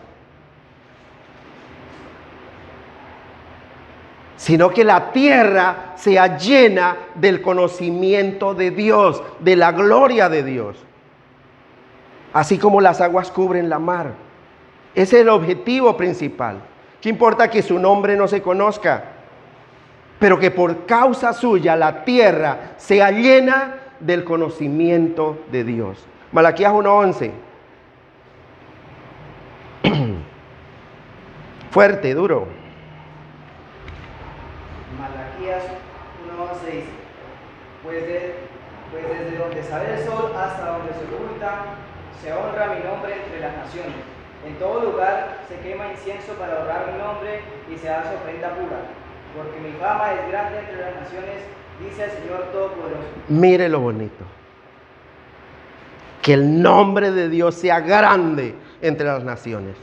Sino que la tierra sea llena del conocimiento de Dios, de la gloria de Dios. Así como las aguas cubren la mar. Ese es el objetivo principal. ¿Qué importa que su nombre no se conozca? Pero que por causa suya la tierra sea llena del conocimiento de Dios. Malaquías 1:11. Fuerte, duro. Malaquías 1:11 dice: pues desde donde sale el sol hasta donde se oculta, se honra mi nombre entre las naciones. En todo lugar se quema incienso para honrar mi nombre y se hace ofrenda pura. Porque mi fama es grande entre las naciones, dice el Señor Todopoderoso. Mire lo bonito. Que el nombre de Dios sea grande entre las naciones.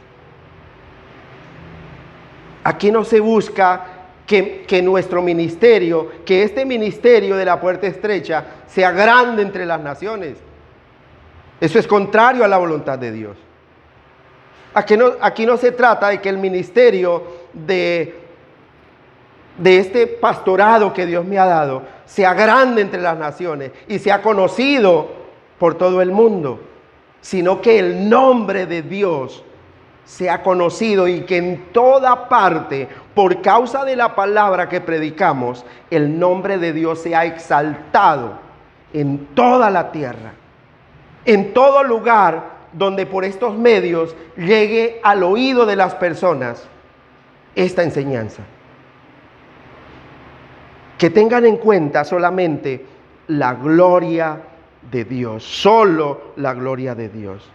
Aquí no se busca que nuestro ministerio, que este ministerio de la puerta estrecha sea grande entre las naciones. Eso es contrario a la voluntad de Dios. Aquí no se trata de que el ministerio de este pastorado que Dios me ha dado sea grande entre las naciones y sea conocido por todo el mundo, sino que el nombre de Dios sea conocido y que en toda parte, por causa de la palabra que predicamos, el nombre de Dios sea exaltado en toda la tierra, en todo lugar donde por estos medios llegue al oído de las personas esta enseñanza. Que tengan en cuenta solamente la gloria de Dios, solo la gloria de Dios.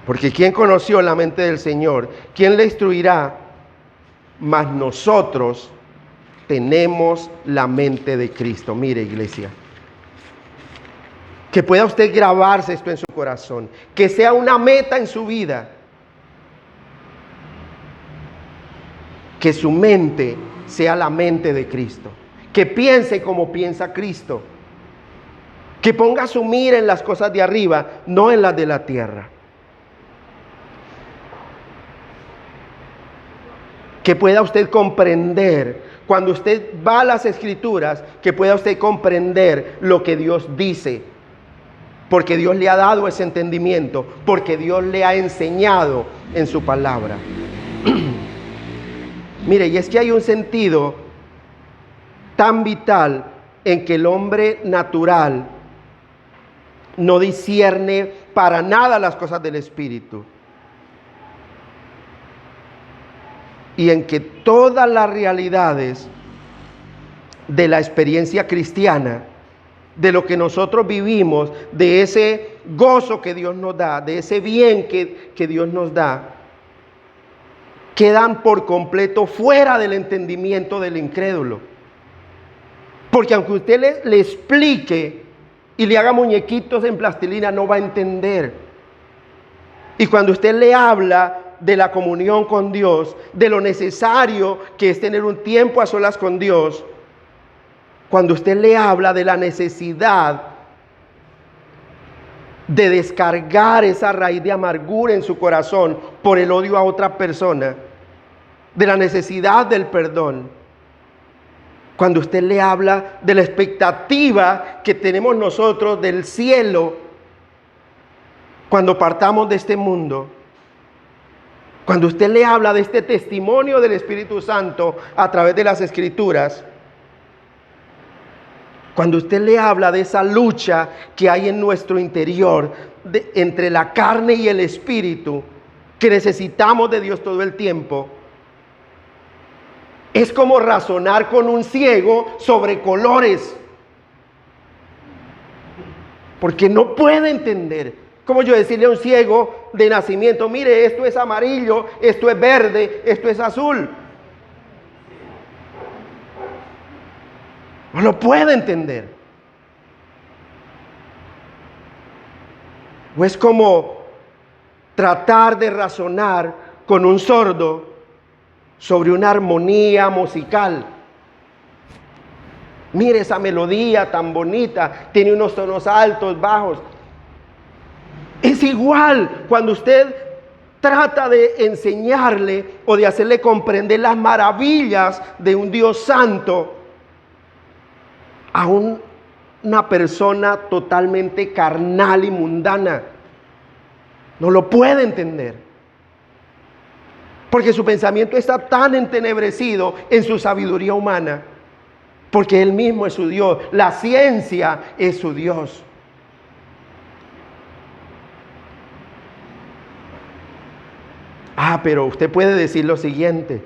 Porque ¿quién conoció la mente del Señor? ¿Quién le instruirá? Mas nosotros tenemos la mente de Cristo. Mire, iglesia, que pueda usted grabarse esto en su corazón, que sea una meta en su vida, que su mente sea la mente de Cristo, que piense como piensa Cristo, que ponga su mira en las cosas de arriba, no en las de la tierra. Que pueda usted comprender cuando usted va a las Escrituras, que pueda usted comprender lo que Dios dice. Porque Dios le ha dado ese entendimiento, porque Dios le ha enseñado en su palabra. Mire, y es que hay un sentido tan vital en que el hombre natural no discierne para nada las cosas del Espíritu. Y en que todas las realidades de la experiencia cristiana, de lo que nosotros vivimos, de ese gozo que Dios nos da, de ese bien que Dios nos da, quedan por completo fuera del entendimiento del incrédulo. Porque aunque usted le explique y le haga muñequitos en plastilina, no va a entender. Y cuando usted le habla de la comunión con Dios, de lo necesario que es tener un tiempo a solas con Dios, cuando usted le habla de la necesidad de descargar esa raíz de amargura en su corazón por el odio a otra persona, de la necesidad del perdón, cuando usted le habla de la expectativa que tenemos nosotros del cielo cuando partamos de este mundo, cuando usted le habla de este testimonio del Espíritu Santo a través de las Escrituras, cuando usted le habla de esa lucha que hay en nuestro interior entre la carne y el espíritu, que necesitamos de Dios todo el tiempo, es como razonar con un ciego sobre colores, porque no puede entender. Como yo decirle a un ciego de nacimiento, mire, esto es amarillo, esto es verde, esto es azul. No lo puede entender. O es como tratar de razonar con un sordo sobre una armonía musical. Mire esa melodía tan bonita, tiene unos tonos altos, bajos. Es igual cuando usted trata de enseñarle o de hacerle comprender las maravillas de un Dios santo a una persona totalmente carnal y mundana. No lo puede entender. Porque su pensamiento está tan entenebrecido en su sabiduría humana. Porque Él mismo es su Dios. La ciencia es su Dios. Pero usted puede decir lo siguiente.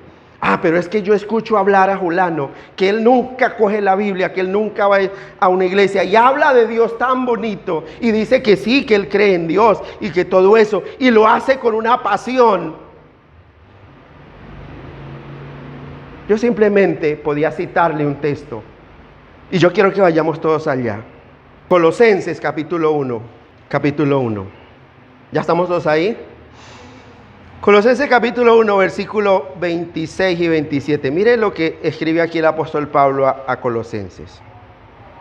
Pero es que yo escucho hablar a Julano, que él nunca coge la Biblia, que él nunca va a una iglesia y habla de Dios tan bonito y dice que sí, que él cree en Dios y que todo eso, y lo hace con una pasión. Yo simplemente podía citarle un texto y yo quiero que vayamos todos allá. Colosenses capítulo 1. ¿Ya estamos todos ahí? Colosenses capítulo 1, versículo 26 y 27. Mire lo que escribe aquí el apóstol Pablo a Colosenses.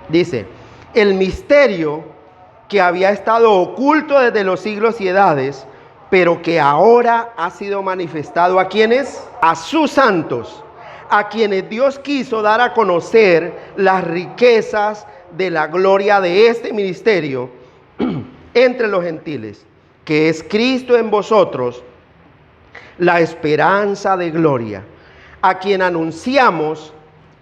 Dice, el misterio que había estado oculto desde los siglos y edades, pero que ahora ha sido manifestado ¿a quiénes? A sus santos, a quienes Dios quiso dar a conocer las riquezas de la gloria de este ministerio entre los gentiles, que es Cristo en vosotros, la esperanza de gloria, a quien anunciamos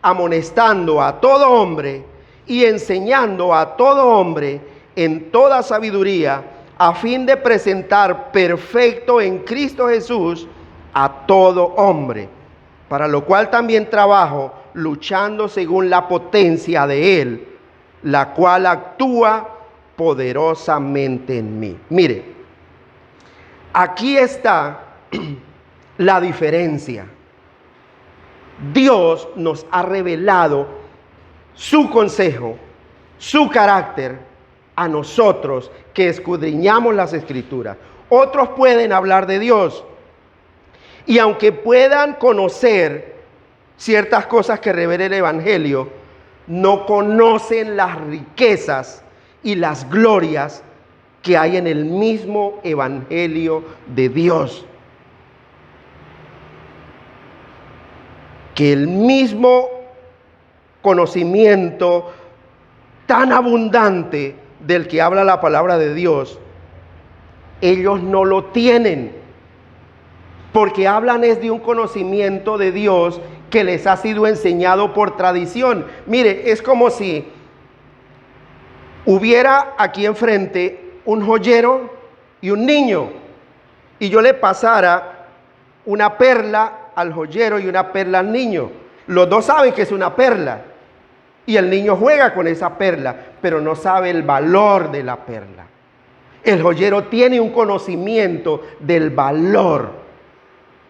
amonestando a todo hombre y enseñando a todo hombre en toda sabiduría, a fin de presentar perfecto en Cristo Jesús a todo hombre, para lo cual también trabajo, luchando según la potencia de Él, la cual actúa poderosamente en mí. Mire, aquí está la diferencia. Dios nos ha revelado su consejo, su carácter a nosotros que escudriñamos las Escrituras. Otros pueden hablar de Dios y aunque puedan conocer ciertas cosas que revela el Evangelio, no conocen las riquezas y las glorias que hay en el mismo Evangelio de Dios. que el mismo conocimiento tan abundante del que habla la palabra de Dios, ellos no lo tienen, porque hablan es de un conocimiento de Dios que les ha sido enseñado por tradición. Mire, es como si hubiera aquí enfrente un joyero y un niño, y yo le pasara una perla al joyero y una perla al niño. Los dos saben que es una perla, y el niño juega con esa perla, pero no sabe el valor de la perla. El joyero tiene un conocimiento del valor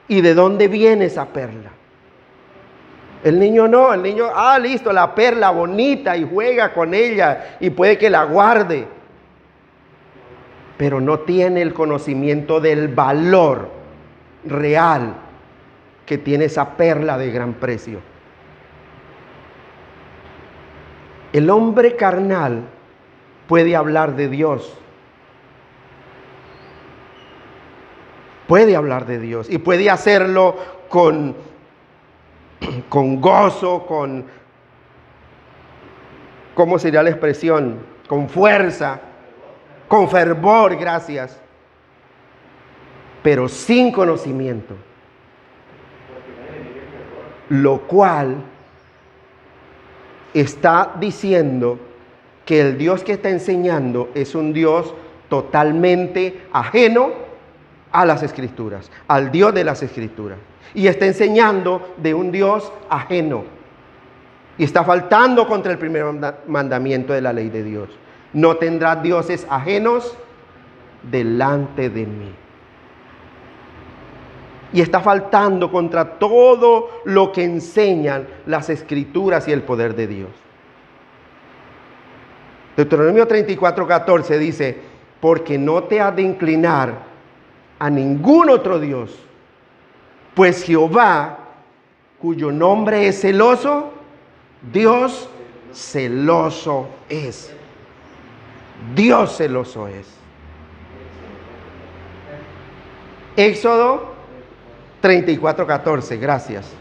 y de dónde viene esa perla. El niño no, el niño, listo, la perla bonita, y juega con ella y puede que la guarde, pero no tiene el conocimiento del valor real que tiene esa perla de gran precio. El hombre carnal puede hablar de Dios. Puede hablar de Dios y puede hacerlo con gozo, ¿cómo sería la expresión? Con fuerza, con fervor, gracias. Pero sin conocimiento. Lo cual está diciendo que el Dios que está enseñando es un Dios totalmente ajeno a las Escrituras, al Dios de las Escrituras. Y está enseñando de un Dios ajeno. Y está faltando contra el primer mandamiento de la ley de Dios. No tendrás dioses ajenos delante de mí. Y está faltando contra todo lo que enseñan las Escrituras y el poder de Dios. Deuteronomio 34:14 dice: porque no te has de inclinar a ningún otro Dios, pues Jehová, cuyo nombre es celoso, Dios celoso es. Dios celoso es. Éxodo 34:14, gracias.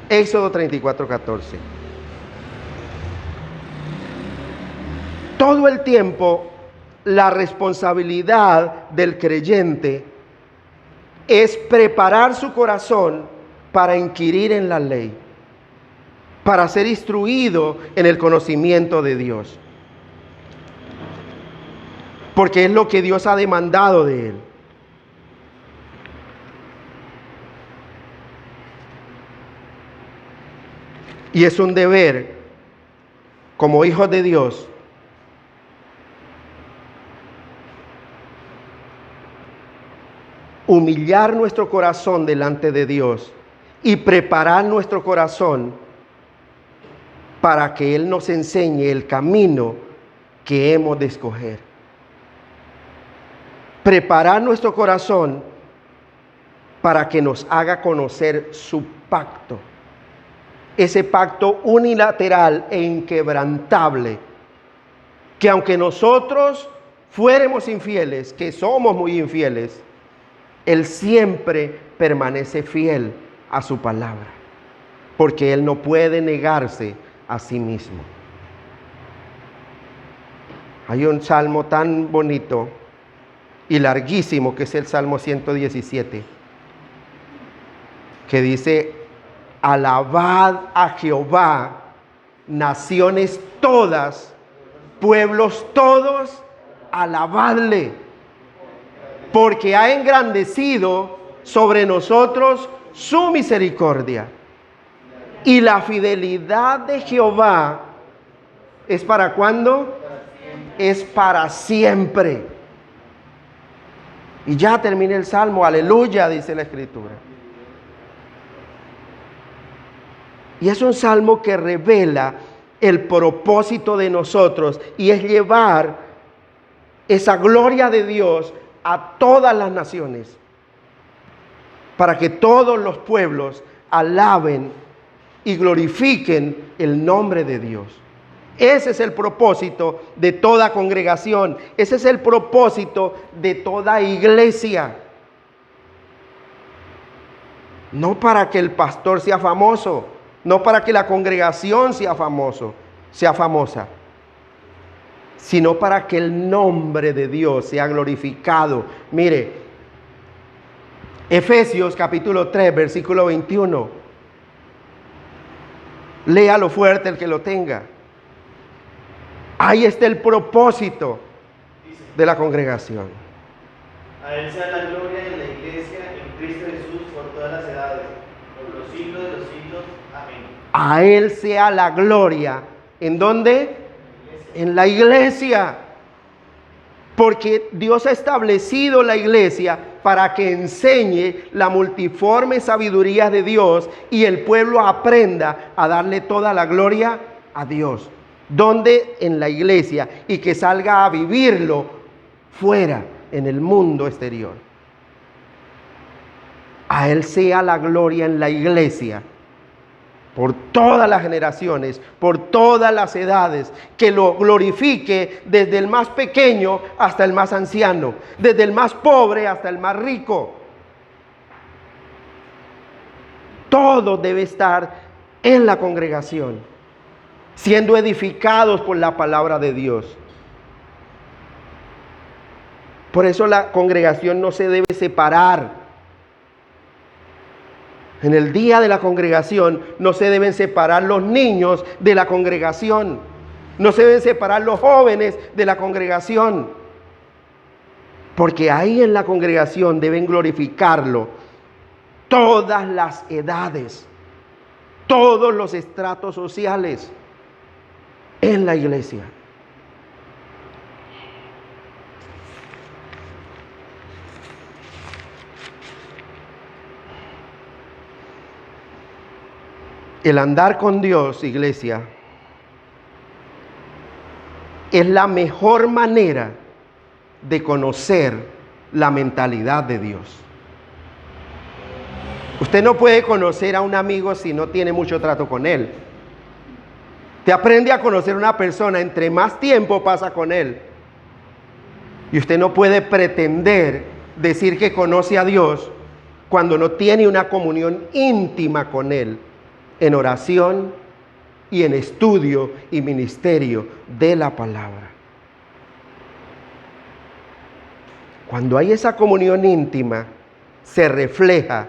Éxodo 34:14. Todo el tiempo la responsabilidad del creyente es preparar su corazón para inquirir en la ley, para ser instruido en el conocimiento de Dios, porque es lo que Dios ha demandado de él. Y es un deber, como hijos de Dios, humillar nuestro corazón delante de Dios y preparar nuestro corazón para que Él nos enseñe el camino que hemos de escoger. Preparar nuestro corazón para que nos haga conocer su pacto. Ese pacto unilateral e inquebrantable, que aunque nosotros fuéramos infieles, que somos muy infieles, Él siempre permanece fiel a su palabra, porque Él no puede negarse a sí mismo. Hay un salmo tan bonito y larguísimo que es el Salmo 117, que dice: alabad a Jehová, naciones todas, pueblos todos, alabadle, porque ha engrandecido sobre nosotros su misericordia. Y la fidelidad de Jehová ¿es para cuándo? Es para siempre. Y ya termina el salmo, aleluya, dice la Escritura. Y es un salmo que revela el propósito de nosotros, y es llevar esa gloria de Dios a todas las naciones, para que todos los pueblos alaben y glorifiquen el nombre de Dios. Ese es el propósito de toda congregación. Ese es el propósito de toda iglesia. No para que el pastor sea famoso, no para que la congregación sea famosa, sino para que el nombre de Dios sea glorificado. Mire, Efesios capítulo 3, versículo 21. Léalo fuerte el que lo tenga. Ahí está el propósito de la congregación. A Él sea la gloria en la iglesia, en Cristo Jesús, por todas las edades, por los siglos de los siglos. Amén. A Él sea la gloria. ¿En dónde? En la iglesia. Porque Dios ha establecido la iglesia para que enseñe la multiforme sabiduría de Dios y el pueblo aprenda a darle toda la gloria a Dios. ¿Dónde? En la iglesia, y que salga a vivirlo fuera, en el mundo exterior. A Él sea la gloria en la iglesia, por todas las generaciones, por todas las edades, que lo glorifique desde el más pequeño hasta el más anciano, desde el más pobre hasta el más rico. Todo debe estar en la congregación, siendo edificados por la palabra de Dios. Por eso la congregación no se debe separar. En el día de la congregación no se deben separar los niños de la congregación. No se deben separar los jóvenes de la congregación. Porque ahí en la congregación deben glorificarlo todas las edades, todos los estratos sociales en la iglesia. El andar con Dios, iglesia, es la mejor manera de conocer la mentalidad de Dios. Usted no puede conocer a un amigo si no tiene mucho trato con él. Te aprende a conocer a una persona entre más tiempo pasa con él. Y usted no puede pretender decir que conoce a Dios cuando no tiene una comunión íntima con él, en oración y en estudio y ministerio de la palabra. Cuando hay esa comunión íntima, se refleja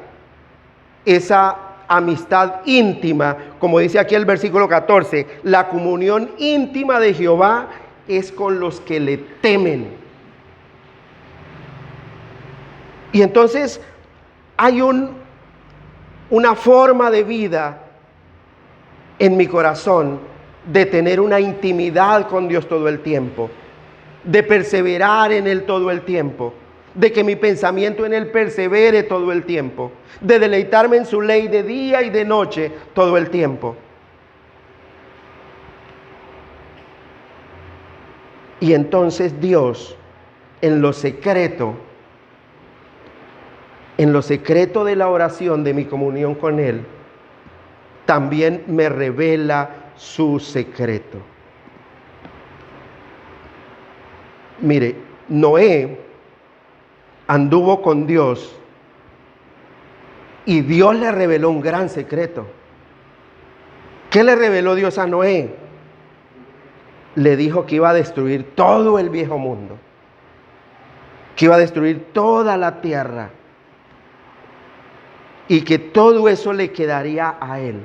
esa amistad íntima, como dice aquí el versículo 14, la comunión íntima de Jehová es con los que le temen. Y entonces hay una forma de vida en mi corazón de tener una intimidad con Dios todo el tiempo, de perseverar en Él todo el tiempo, de que mi pensamiento en Él persevere todo el tiempo, de deleitarme en su ley de día y de noche todo el tiempo. Y entonces Dios, en lo secreto de la oración, de mi comunión con Él, también me revela su secreto. Mire, Noé anduvo con Dios y Dios le reveló un gran secreto. ¿Qué le reveló Dios a Noé? Le dijo que iba a destruir todo el viejo mundo, que iba a destruir toda la tierra y que todo eso le quedaría a él,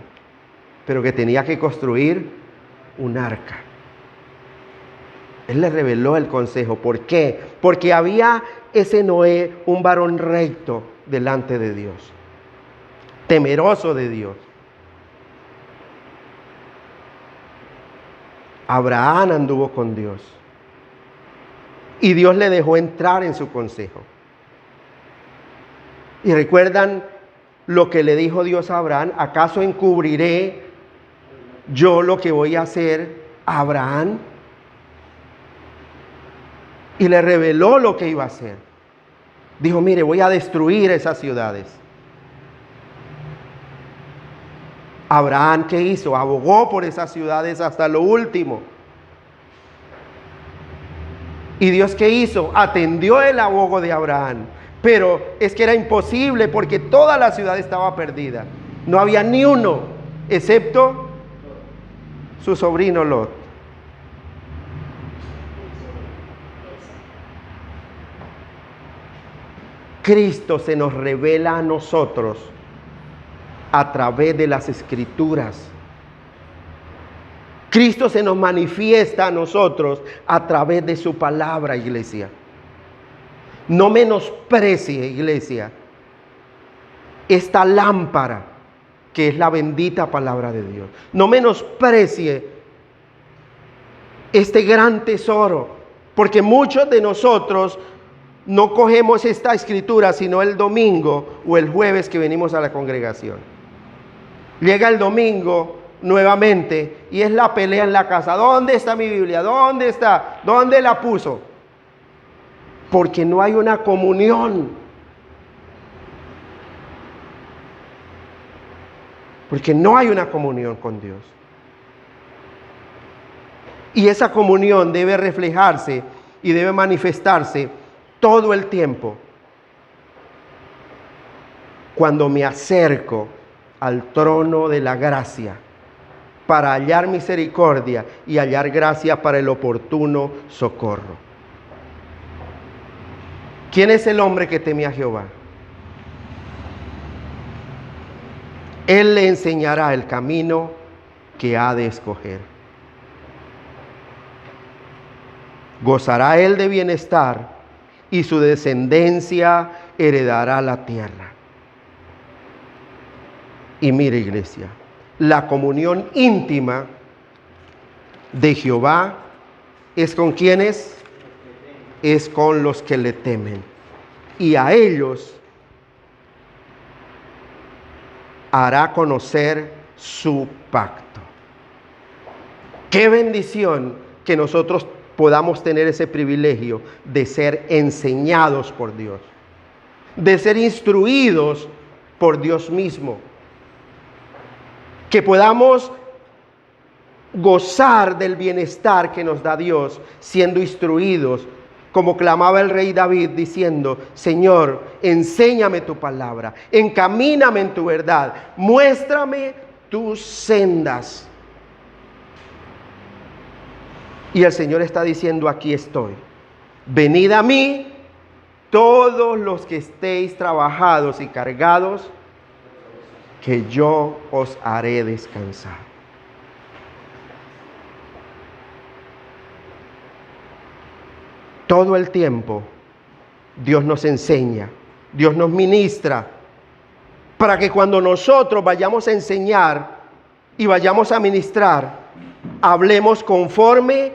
pero que tenía que construir un arca. Él le reveló el consejo. ¿Por qué? Porque había ese Noé, un varón recto delante de Dios, temeroso de Dios. Abraham anduvo con Dios y Dios le dejó entrar en su consejo. Y recuerdan lo que le dijo Dios a Abraham: ¿acaso encubriré yo lo que voy a hacer a Abraham? Y le reveló lo que iba a hacer. Dijo: mire, voy a destruir esas ciudades. Abraham, ¿qué hizo? Abogó por esas ciudades hasta lo último. ¿Y Dios qué hizo? Atendió el abogo de Abraham. Pero es que era imposible porque toda la ciudad estaba perdida. No había ni uno. excepto su sobrino Lot. Cristo se nos revela a nosotros a través de las Escrituras. Cristo se nos manifiesta a nosotros a través de su palabra, iglesia. No menosprecie, iglesia, esta lámpara que es la bendita palabra de Dios. No menosprecie este gran tesoro, porque muchos de nosotros no cogemos esta escritura sino el domingo o el jueves que venimos a la congregación. Llega el domingo nuevamente y es la pelea en la casa. ¿Dónde está mi Biblia? ¿Dónde está? ¿Dónde la puso? Porque no hay una comunión. Porque no hay una comunión con Dios. Y esa comunión debe reflejarse y debe manifestarse todo el tiempo. Cuando me acerco al trono de la gracia para hallar misericordia y hallar gracia para el oportuno socorro. ¿Quién es el hombre que teme a Jehová? Él le enseñará el camino que ha de escoger. Gozará él de bienestar y su descendencia heredará la tierra. Y mire, iglesia, la comunión íntima de Jehová es con quienes, es con los que le temen. Y a ellos hará conocer su pacto. Qué bendición que nosotros podamos tener ese privilegio de ser enseñados por Dios, de ser instruidos por Dios mismo, que podamos gozar del bienestar que nos da Dios siendo instruidos, como clamaba el rey David diciendo: Señor, enséñame tu palabra, encamíname en tu verdad, muéstrame tus sendas. Y el Señor está diciendo: aquí estoy, venid a mí todos los que estéis trabajados y cargados, que yo os haré descansar. Todo el tiempo Dios nos enseña, Dios nos ministra, para que cuando nosotros vayamos a enseñar y vayamos a ministrar, hablemos conforme